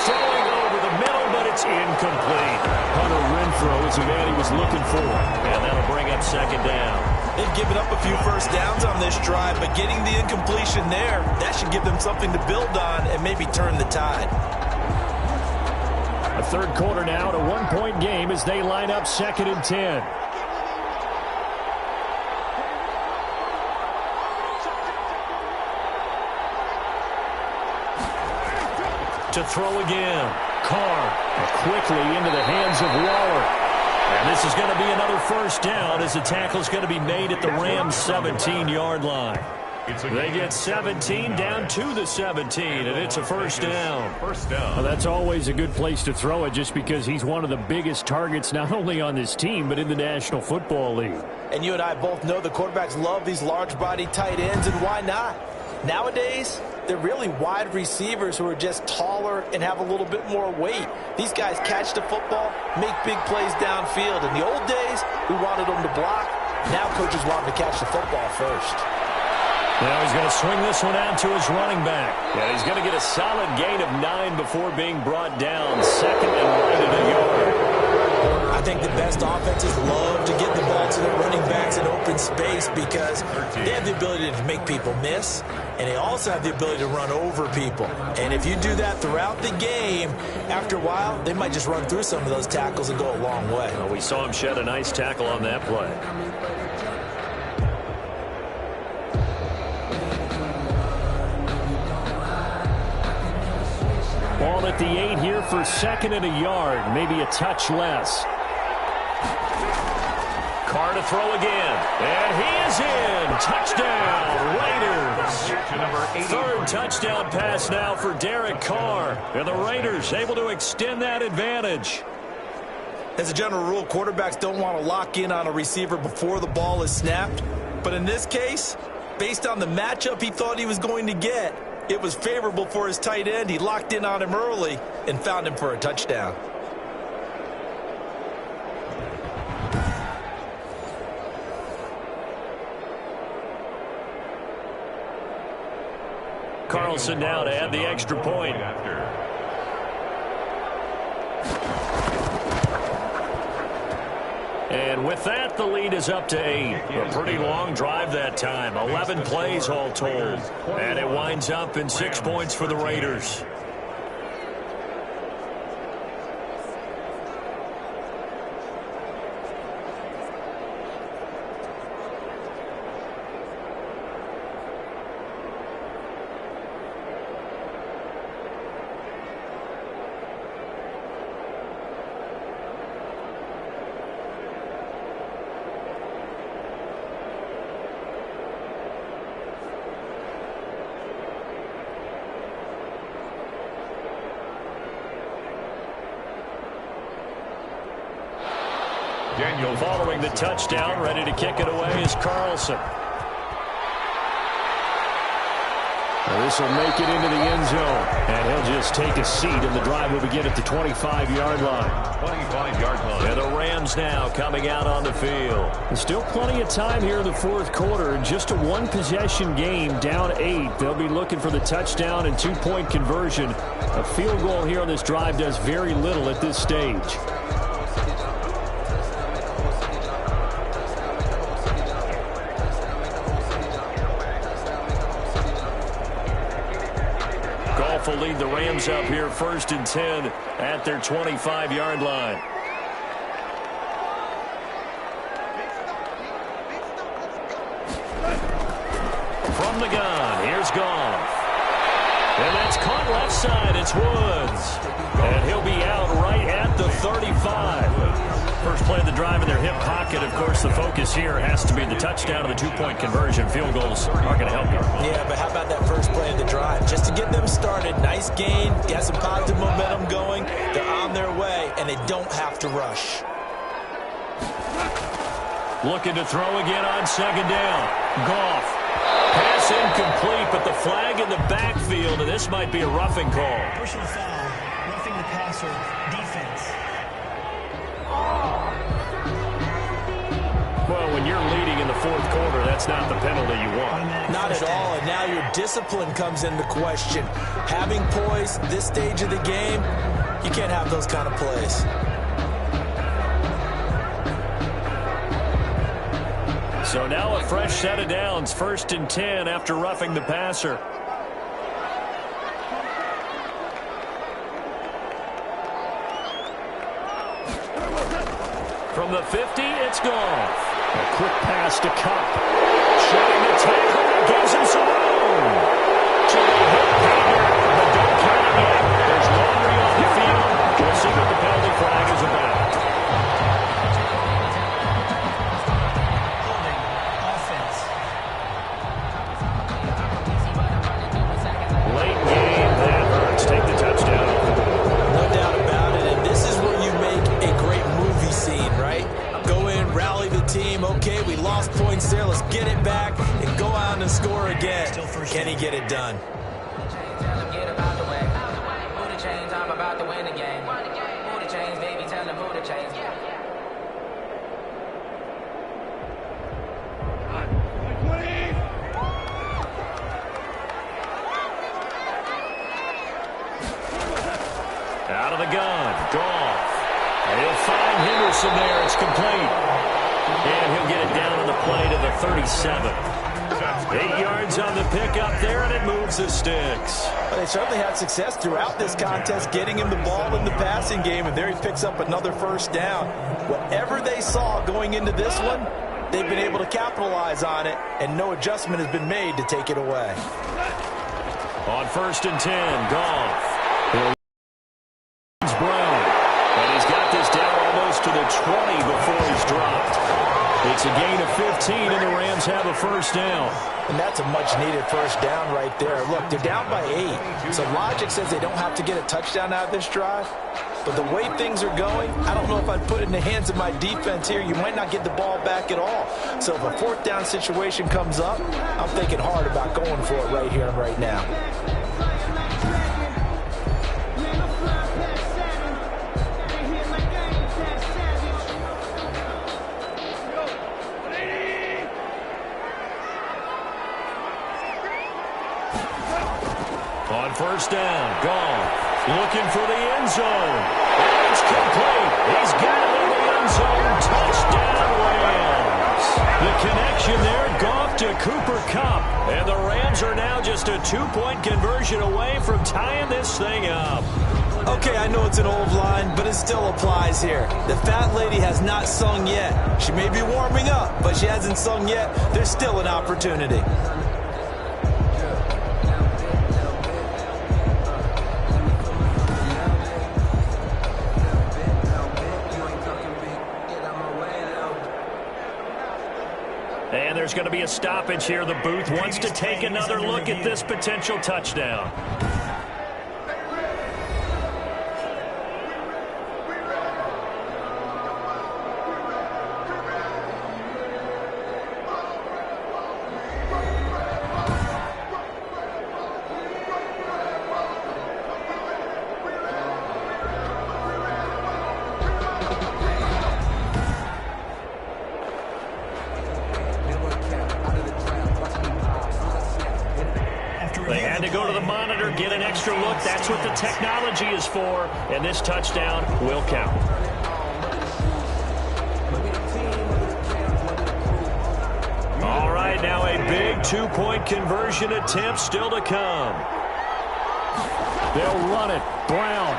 Throwing over the middle, but it's incomplete. Hunter Renfrow is the man he was looking for. And that'll bring up 2nd down. They've given up a few first downs on this drive, but getting the incompletion there, that should give them something to build on and maybe turn the tide. A third quarter now, a 1-point game as they line up 2nd and 10. To throw again. Carr quickly into the hands of Waller. And this is going to be another first down as the tackle is going to be made at the Rams' 17-yard line. They get 17 down to the 17, and it's a first down. Well, that's always a good place to throw it just because he's one of the biggest targets not only on this team but in the National Football League. And you and I both know the quarterbacks love these large-body tight ends, and why not? Nowadays, they're really wide receivers who are just taller and have a little bit more weight. These guys catch the football, make big plays downfield. In the old days, we wanted them to block. Now coaches want them to catch the football first. Now he's going to swing this one out to his running back. Yeah, he's going to get a solid gain of 9 before being brought down. 2nd and right at a yard. I think the best offenses love to get the ball to their running backs in open space because they have the ability to make people miss, and they also have the ability to run over people. And if you do that throughout the game, after a while, they might just run through some of those tackles and go a long way. Well, we saw him shed a nice tackle on that play. Ball at the 8 here for 2nd and a yard, maybe a touch less. Carr to throw again, and he is in. Touchdown, Raiders. 3rd touchdown pass now for Derek Carr, and the Raiders able to extend that advantage. As a general rule, quarterbacks don't want to lock in on a receiver before the ball is snapped. But in this case, based on the matchup he thought he was going to get, it was favorable for his tight end. He locked in on him early and found him for a touchdown. Carlson now to add the extra point. And with that, the lead is up to 8. A pretty long drive that time. 11 plays all told. And it winds up in 6 points for the Raiders. Following the touchdown, ready to kick it away is Carlson. Well, this will make it into the end zone, and he'll just take a seat, and the drive will begin at the 25-yard line. 25-yard line. And the Rams now coming out on the field. There's still plenty of time here in the 4th quarter. Just a 1-possession game, down 8. They'll be looking for the touchdown and 2-point conversion. A field goal here on this drive does very little at this stage. will lead the Rams up here 1st and 10 at their 25-yard line. From the gun, here's Goff. And that's caught left side. It's Woods. And he'll be out right at the 35. First play of the drive in their hip pocket. Of course, the focus here has to be the touchdown and the two-point conversion. Field goals are going to help you. Yeah, but how about that first play of the drive? Just to get them started, nice gain, got some positive momentum going. They're on their way, and they don't have to rush. Looking to throw again on 2nd down. Goff. Pass incomplete, but the flag in the backfield, and this might be a roughing call. Personal foul, roughing the passer, defense. Well, when you're leading in the 4th quarter, that's not the penalty you want. Not at all, and now your discipline comes into question. Having poise this stage of the game, you can't have those kind of plays. So now a fresh set of downs, 1st and 10 after roughing the passer. From the 50, it's Goff. A quick pass to Cup. Showing the tackle that gives him some room. To the hip hanger, but don't count it yet. There's laundry on the field. We'll see what the penalty flag is about. Late game, that hurts. Take the touchdown. No doubt about it, and this is where you make a great movie scene, right? Go in, rally the team. Okay, we lost points there. Let's get it back and go out and score again. Can he get it done? I'm about to win the game. Booty chains, baby, tell them booty chains. Out of the gun, Goff. And he'll find Henderson there. It's complete. And he'll get it down on the play to the 37. 8 yards on the pickup there, and it moves the sticks. Well, they certainly had success throughout this contest, getting him the ball in the passing game, and there he picks up another 1st down. Whatever they saw going into this one, they've been able to capitalize on it, and no adjustment has been made to take it away. On 1st and 10, Goff. Brown. And he's got this down almost to the 20 before he's dropped. It's a gain of 15, and the Rams have a 1st down. And that's a much-needed 1st down right there. Look, they're down by 8. So logic says they don't have to get a touchdown out of this drive. But the way things are going, I don't know if I'd put it in the hands of my defense here. You might not get the ball back at all. So if a 4th down situation comes up, I'm thinking hard about going for it right here and right now. On 1st down, Goff looking for the end zone. And it's complete. He's got it in the end zone. Touchdown, Rams. The connection there, Goff to Cooper Kupp. And the Rams are now just a 2-point conversion away from tying this thing up. Okay, I know it's an old line, but it still applies here. The fat lady has not sung yet. She may be warming up, but she hasn't sung yet. There's still an opportunity. And there's going to be a stoppage here. The booth wants to take another look at this potential touchdown. They had to go to the monitor, get an extra look. That's what the technology is for. And this touchdown will count. All right, now a big 2-point conversion attempt still to come. They'll run it. Brown.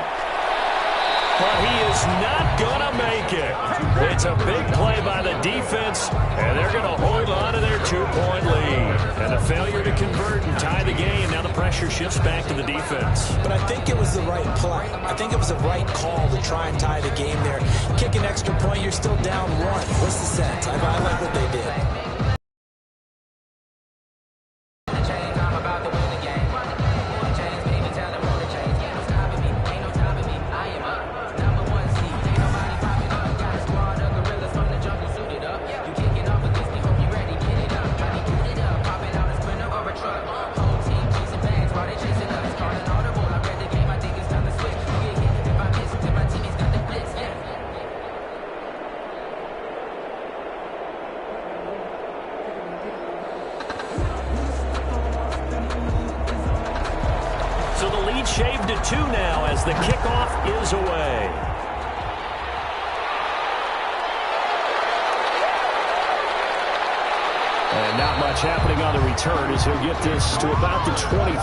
But he is not going to make it. It's a big play by the defense, and they're going to hold on to their 2-point lead. And a failure to convert and tie the game. Now the pressure shifts back to the defense. But I think it was the right play. I think it was the right call to try and tie the game there. Kick an extra point, you're still down 1. What's the sense? I like what they did. Shaved to 2 now as the kickoff is away. And not much happening on the return as he'll get this to about the 23.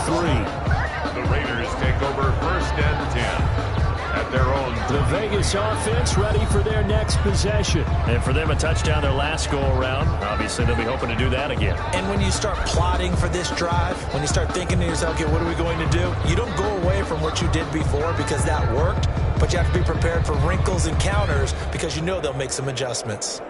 The Raiders take over 1st and 10 at their own. The Vegas offense ready for their next possession. And for them, a touchdown their last go-around. Obviously, they'll be hoping to do that again. And when you start plotting for this drive, when you start thinking to yourself, okay, what are we going to do? You don't go away from what you did before because that worked, but you have to be prepared for wrinkles and counters because you know they'll make some adjustments.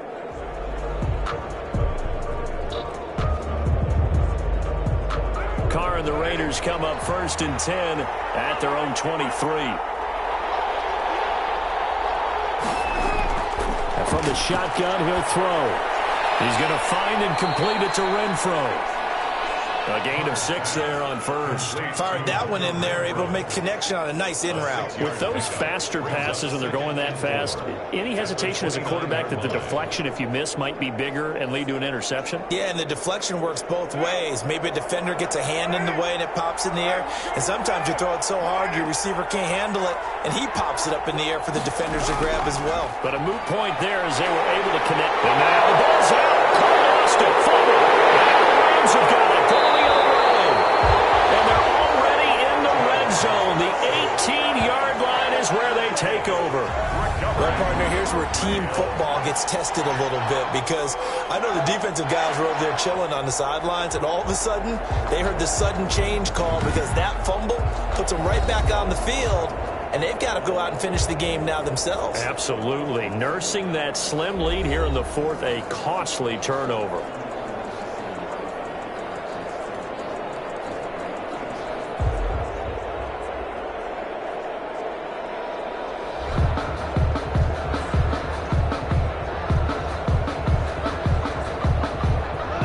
Carr and the Raiders come up 1st and 10 at their own 23. From the shotgun, he'll throw. He's going to find and complete it to Renfro. A gain of 6 there on 1st. Fired that one in there, able to make connection on a nice in route. With those faster passes and they're going that fast, any hesitation as a quarterback that the deflection, if you miss, might be bigger and lead to an interception? Yeah, and the deflection works both ways. Maybe a defender gets a hand in the way and it pops in the air. And sometimes you throw it so hard your receiver can't handle it, and he pops it up in the air for the defenders to grab as well. But a moot point there as they were able to connect. And now the ball's out. Carr lost it. Fumble. And the Rams have got it. Going the other way. And they're already in the red zone. The 18-yard line is where they take over. Well, partner, here's where team football gets tested a little bit because I know the defensive guys were over there chilling on the sidelines, and all of a sudden they heard the sudden change call because that fumble puts them right back on the field, and they've got to go out and finish the game now themselves. Absolutely. Nursing that slim lead here in the 4th, a costly turnover.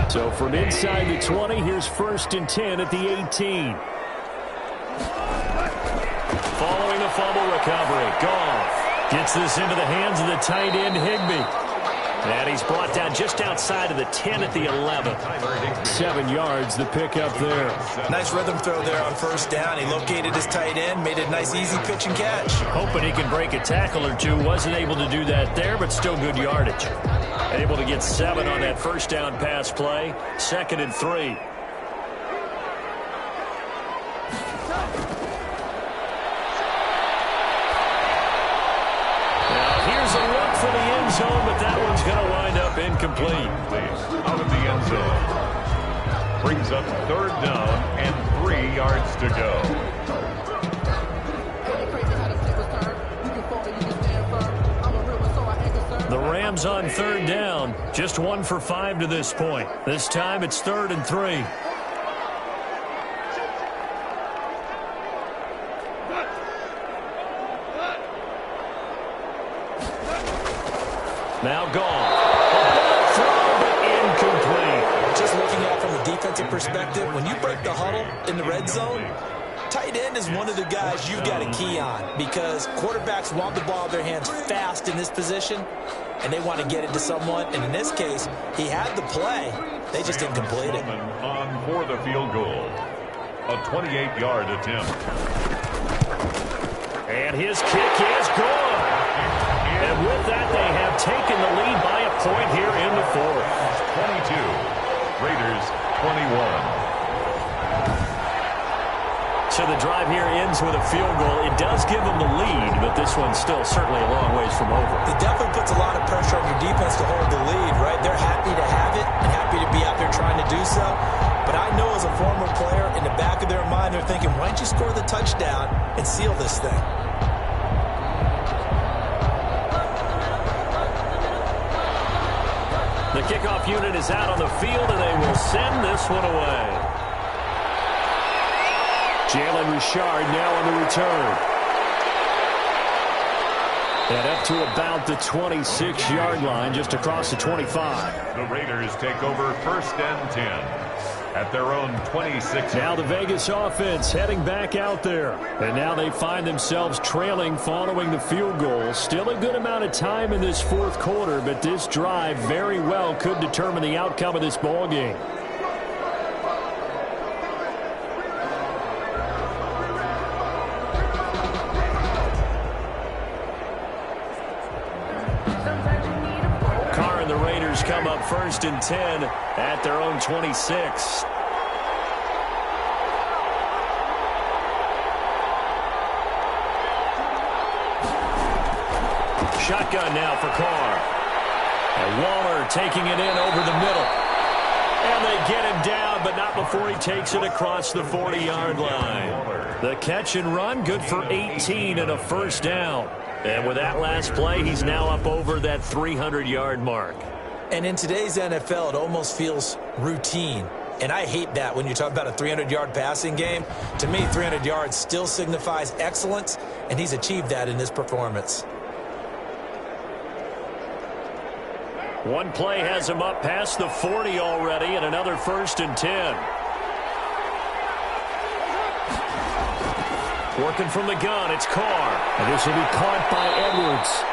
So from inside the 20, here's 1st and 10 at the 18. Following the fumble recovery, Goff gets this into the hands of the tight end, Higbee. And he's brought down just outside of the 10 at the 11. 7 yards, the pickup there. Nice rhythm throw there on 1st down. He located his tight end, made a nice easy pitch and catch. Hoping he can break a tackle or two. Wasn't able to do that there, but still good yardage. Able to get 7 on that 1st down pass play. 2nd and 3. Here's a look for the end zone, but that one's going to wind up incomplete. Out of the end zone. Brings up 3rd down and 3 yards to go. The Rams on 3rd down. Just 1 for 5 to this point. This time it's 3rd and 3. Now gone. A throw, but incomplete. Just looking at it from a defensive perspective, when you break the huddle in the red zone, tight end is one of the guys you've got to key on because quarterbacks want the ball in their hands fast in this position, and they want to get it to someone. And in this case, he had the play. They just didn't complete it. On for the field goal. A 28-yard attempt. And his kick is good. And with that, they have taken the lead by a point here in the 4th. 22. Raiders 21. So the drive here ends with a field goal. It does give them the lead, but this one's still certainly a long ways from over. It definitely puts a lot of pressure on your defense to hold the lead, right? They're happy to have it and happy to be out there trying to do so. But I know as a former player, in the back of their mind, they're thinking, why don't you score the touchdown and seal this thing? The kickoff unit is out on the field, and they will send this one away. Jalen Richard now on the return. And up to about the 26-yard line, just across the 25. The Raiders take over 1st and 10 at their own 26. Now the Vegas offense heading back out there. And now they find themselves trailing following the field goal. Still a good amount of time in this fourth quarter, but this drive very well could determine the outcome of this ball game. Come up 1st and 10 at their own 26. Shotgun now for Carr. And Waller taking it in over the middle. And they get him down, but not before he takes it across the 40-yard line. The catch and run, good for 18 and a first down. And with that last play, he's now up over that 300-yard mark. And in today's NFL, it almost feels routine. And I hate that when you talk about a 300-yard passing game. To me, 300 yards still signifies excellence, and he's achieved that in this performance. One play has him up past the 40 already, and another 1st and 10. Working from the gun, it's Carr. And this will be caught by Edwards.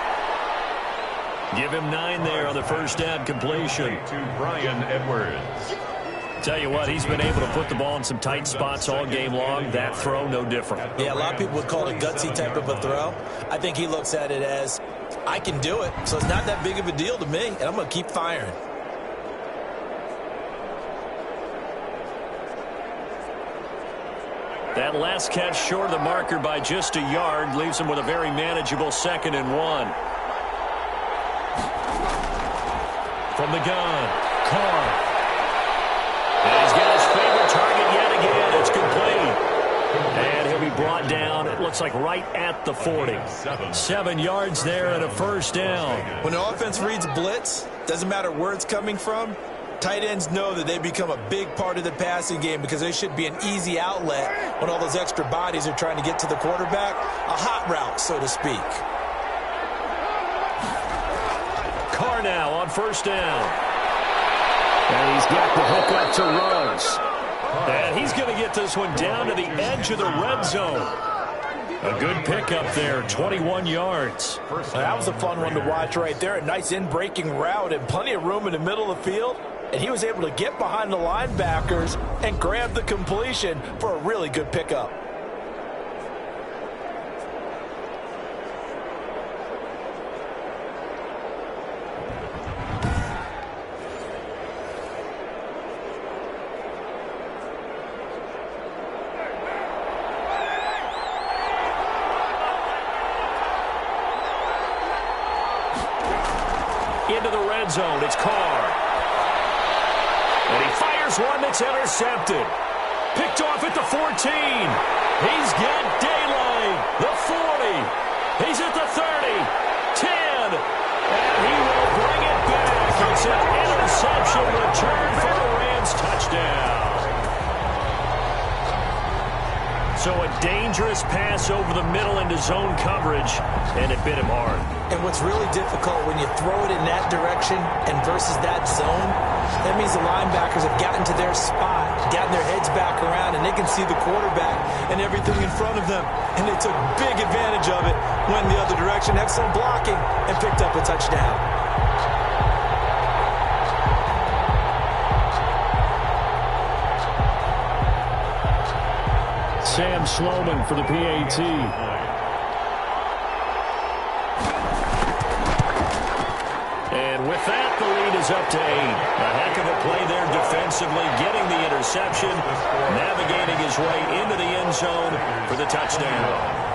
Give him 9 there on the first down completion. To Brian Edwards. Tell you what, he's been able to put the ball in some tight spots all game long. That throw, no different. Yeah, a lot of people would call it a gutsy type of a throw. I think he looks at it as, I can do it, so it's not that big of a deal to me, and I'm going to keep firing. That last catch short of the marker by just a yard leaves him with a very manageable 2nd and 1. From the gun, Carr. And he's got his favorite target yet again. It's complete. And he'll be brought down, it looks like right at the 40. 7 yards there and a first down. When the offense reads blitz, doesn't matter where it's coming from, tight ends know that they become a big part of the passing game because they should be an easy outlet when all those extra bodies are trying to get to the quarterback. A hot route, so to speak. Carr now on first down. And he's got the hook up to Ruggs. And he's going to get this one down to the edge of the red zone. A good pickup there, 21 yards. That was a fun one to watch right there. A nice in-breaking route and plenty of room in the middle of the field. And he was able to get behind the linebackers and grab the completion for a really good pickup. Into the red zone, it's Carr. And he fires one that's intercepted. Picked off at the 14. He's got daylight. The 40. He's at the 30. 10. And he will bring it back. It's an interception return for the Rams touchdown. So a dangerous pass over the middle into zone coverage, and it bit him hard. And what's really difficult when you throw it in that direction and versus that zone, that means the linebackers have gotten to their spot, gotten their heads back around, and they can see the quarterback and everything in front of them. And they took big advantage of it, went the other direction, excellent blocking, and picked up a touchdown. Sam Sloman for the PAT. And with that, the lead is up to 8. A heck of a play there defensively, getting the interception, navigating his way into the end zone for the touchdown.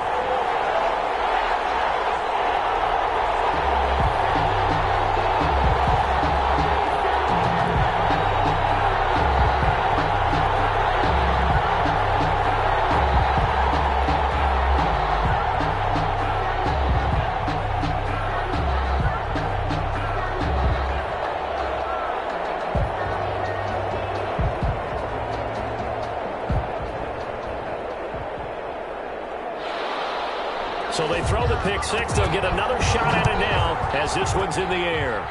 So they throw the pick six. They'll get another shot at it now as this one's in the air.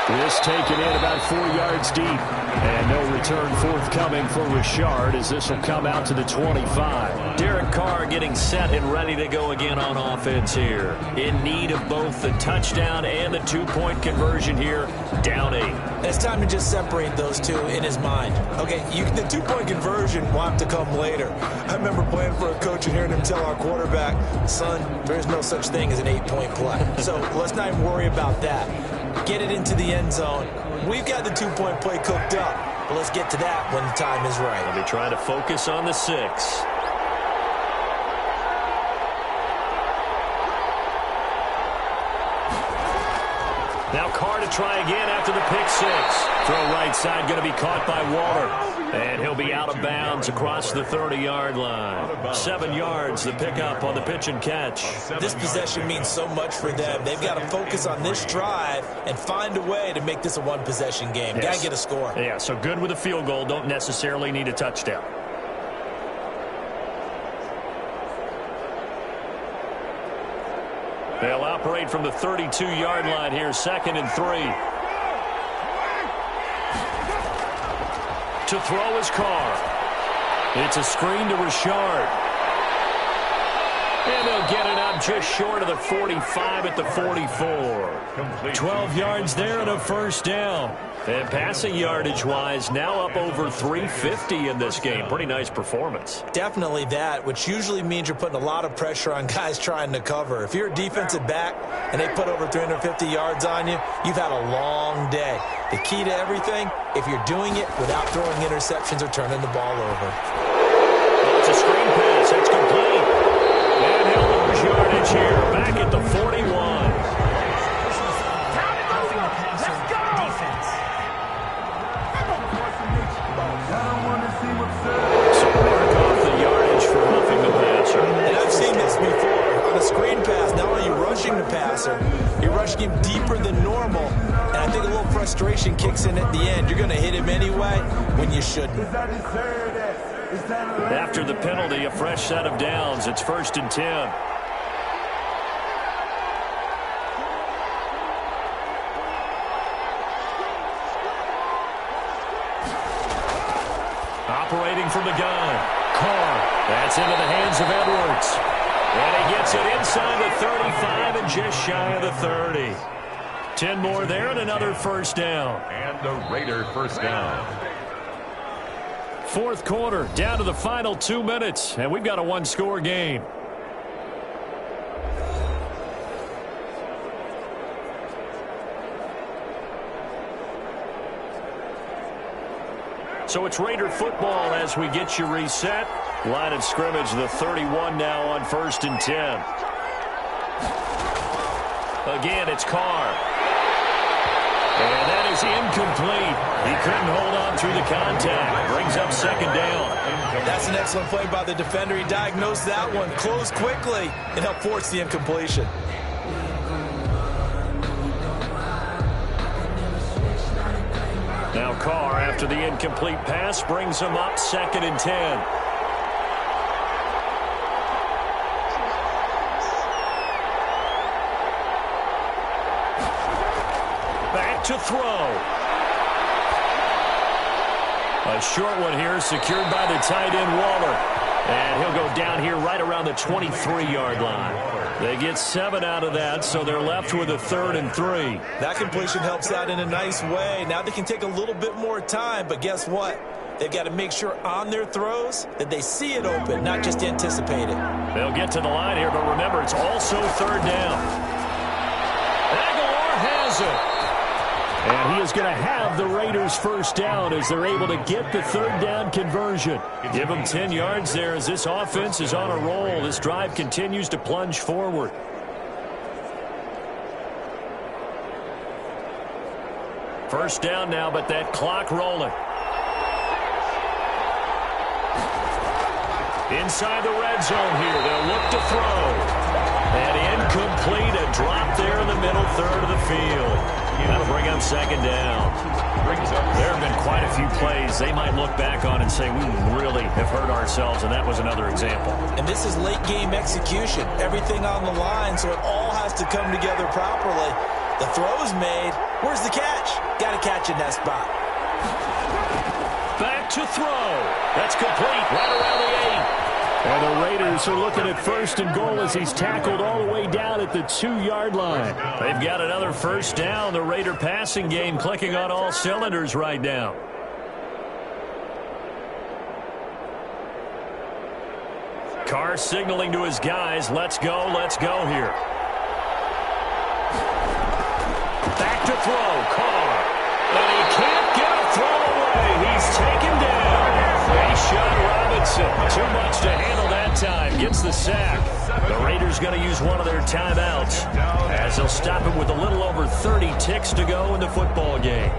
This taken in about 4 yards deep. And no return forthcoming for Richard as this will come out to the 25. Derek Carr getting set and ready to go again on offense here. In need of both the touchdown and the two-point conversion here. Down 8. It's time to just separate those two in his mind. Okay, the two-point conversion will have to come later. I remember playing for a coach and hearing him tell our quarterback, son, there's no such thing as an 8-point play. So let's not even worry about that. Get it into the end zone. We've got the two-point play cooked up, but let's get to that when the time is right. They'll be trying to focus on the 6. Now Carr to try again after the pick 6. Throw right side going to be caught by Waller. And he'll be out of bounds across the 30-yard line. 7 yards, the pickup on the pitch and catch. This possession means so much for them. They've got to focus on this drive and find a way to make this a one-possession game. Yes. Got to get a score. Yeah, so good with a field goal. Don't necessarily need a touchdown. They'll operate from the 32-yard line here, 2nd and 3. To throw his Carr. It's a screen to Richard. And they'll get it out just short of the 45 at the 44. 12 yards there and a first down. And passing yardage-wise, now up over 350 in this game. Pretty nice performance. Definitely that, which usually means you're putting a lot of pressure on guys trying to cover. If you're a defensive back and they put over 350 yards on you, you've had a long day. The key to everything, if you're doing it without throwing interceptions or turning the ball over. It's a screen pass. It's complete. And he'll lose yardage here. Back at the 41. Screen pass, not only are you rushing the passer, you're rushing him deeper than normal, and I think a little frustration kicks in at the end. You're going to hit him anyway when you shouldn't. After the penalty, a fresh set of downs. It's 1st and 10. Operating from the gun. Carr. That's into the hands of Edwards. And he gets it inside the 35 and just shy of the 30. 10 more there and another first down. And the Raider first down. 4th quarter, down to the final 2 minutes, and we've got a one-score game. So it's Raider football as we get you reset. Line of scrimmage, the 31 now on 1st and 10. Again, it's Carr. And that is incomplete. He couldn't hold on through the contact. Brings up 2nd down. That's an excellent play by the defender. He diagnosed that one, closed quickly, and helped force the incompletion. Now Carr, after the incomplete pass, brings him up 2nd and 10. To throw. A short one here secured by the tight end Waller. And he'll go down here right around the 23-yard line. They get 7 out of that, so they're left with a 3rd and 3. That completion helps out in a nice way. Now they can take a little bit more time, but guess what? They've got to make sure on their throws that they see it open, not just anticipate it. They'll get to the line here, but remember, it's also 3rd down. Aguilar has it. And he is going to have the Raiders first down as they're able to get the third down conversion. Give them 10 yards there as this offense is on a roll. This drive continues to plunge forward. First down now, but that clock rolling. Inside the red zone here, they'll look to throw. And incomplete, a drop there in the middle third of the field. That'll bring up second down. There have been quite a few plays they might look back on and say, we really have hurt ourselves, and that was another example. And this is late game execution. Everything on the line, so it all has to come together properly. The throw's made. Where's the catch? Got to catch in that spot. Back to throw. That's complete right around the 8. And the Raiders are looking at first and goal as he's tackled all the way down at the 2-yard line. They've got another first down. The Raider passing game clicking on all cylinders right now. Carr signaling to his guys, let's go here. Back to throw, Carr. And he can't get a throw away. He's taken down. Nice shot, Robinson. Too much to handle that time. Gets the sack. The Raiders going to use one of their timeouts as they'll stop it with a little over 30 ticks to go in the football game.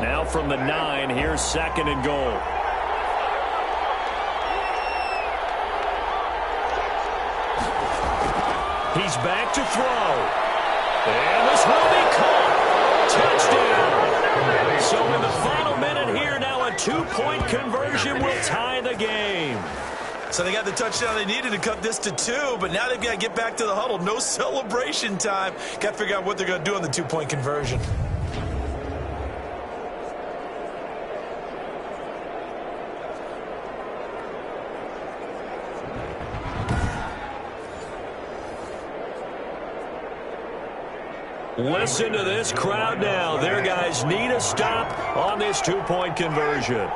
Now from the 9, here's second and goal. He's back to throw. And this will be caught. Touchdown. So in the final minute here, now a 2-point conversion will tie the game. So they got the touchdown they needed to cut this to 2, but now they've got to get back to the huddle. No celebration time. Got to figure out what they're going to do on the 2-point conversion. Listen to this crowd now. Their guys need a stop on this 2-point conversion.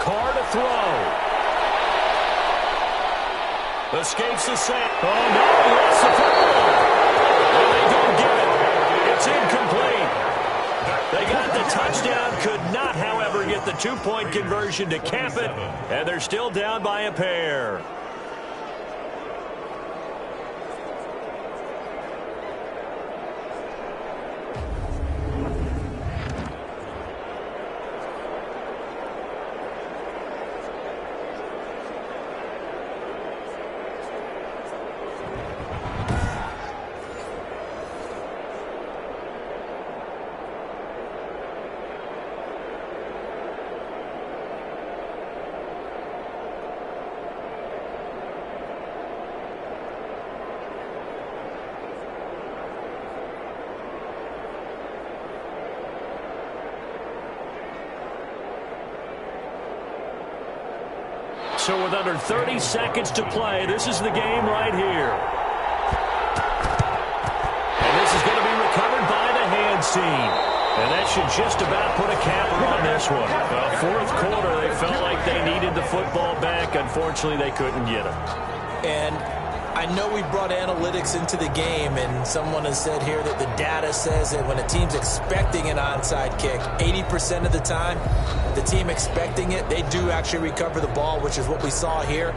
Carr to throw. Escapes the sack. Oh, no, he lost the football. And they don't get it. It's incomplete. They got the touchdown, could not, however, get the 2-point conversion to cap it, and they're still down by a pair. So with under 30 seconds to play, this is the game right here. And this is going to be recovered by the hands team. And that should just about put a cap on this one. Fourth quarter, they felt like they needed the football back. Unfortunately, they couldn't get it. And I know we brought analytics into the game, and someone has said here that the data says that when a team's expecting an onside kick, 80% of the time, the team expecting it, they do actually recover the ball, which is what we saw here.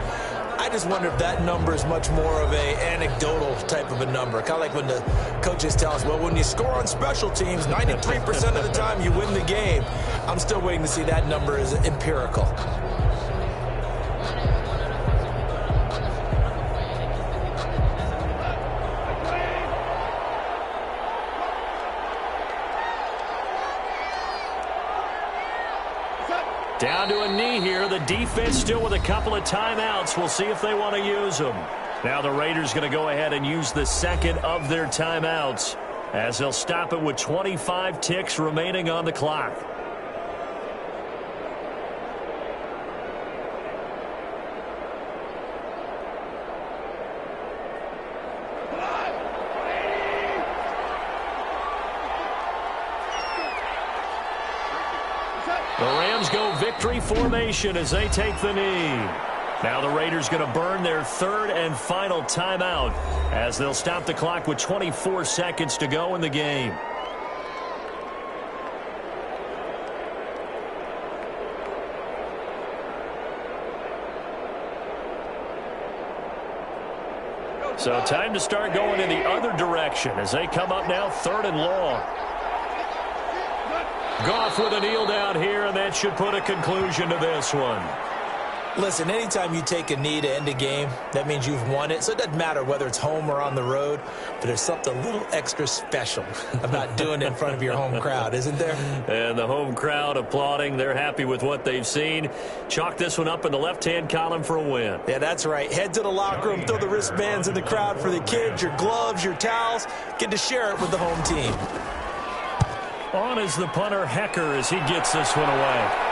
I just wonder if that number is much more of a anecdotal type of a number. Kind of like when the coaches tell us, well, when you score on special teams, 93% of the time you win the game. I'm still waiting to see that number as empirical. Down to a knee here. The defense still with a couple of timeouts. We'll see if they want to use them. Now the Raiders going to go ahead and use the second of their timeouts as they'll stop it with 25 ticks remaining on the clock. go victory formation as they take the knee. Now the Raiders going to burn their third and final timeout as they'll stop the clock with 24 seconds to go in the game. So time to start going in the other direction as they come up now 3rd and long. Goff with a kneel down here, and that should put a conclusion to this one. Listen, anytime you take a knee to end a game, that means you've won it. So it doesn't matter whether it's home or on the road, but there's something a little extra special about doing it in front of your home crowd, isn't there? And the home crowd applauding. They're happy with what they've seen. Chalk this one up in the left-hand column for a win. Yeah, that's right. Head to the locker room, throw the wristbands in the crowd for the kids, your gloves, your towels. Get to share it with the home team. On is the punter, Hecker, as he gets this one away.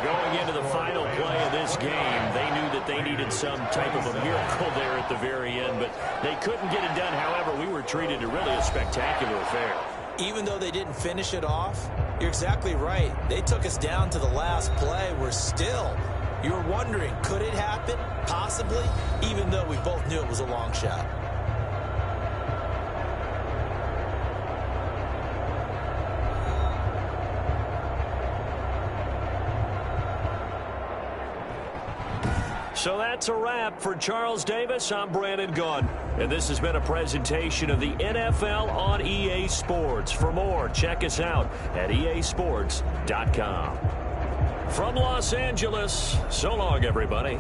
Going into the final play of this game, they knew that they needed some type of a miracle there at the very end, but they couldn't get it done. However, we were treated to really a spectacular affair. Even though they didn't finish it off, you're exactly right. They took us down to the last play. You were wondering, could it happen? Possibly, even though we both knew it was a long shot. So that's a wrap for Charles Davis. I'm Brandon Gunn, and this has been a presentation of the NFL on EA Sports. For more, check us out at easports.com. From Los Angeles, so long, everybody.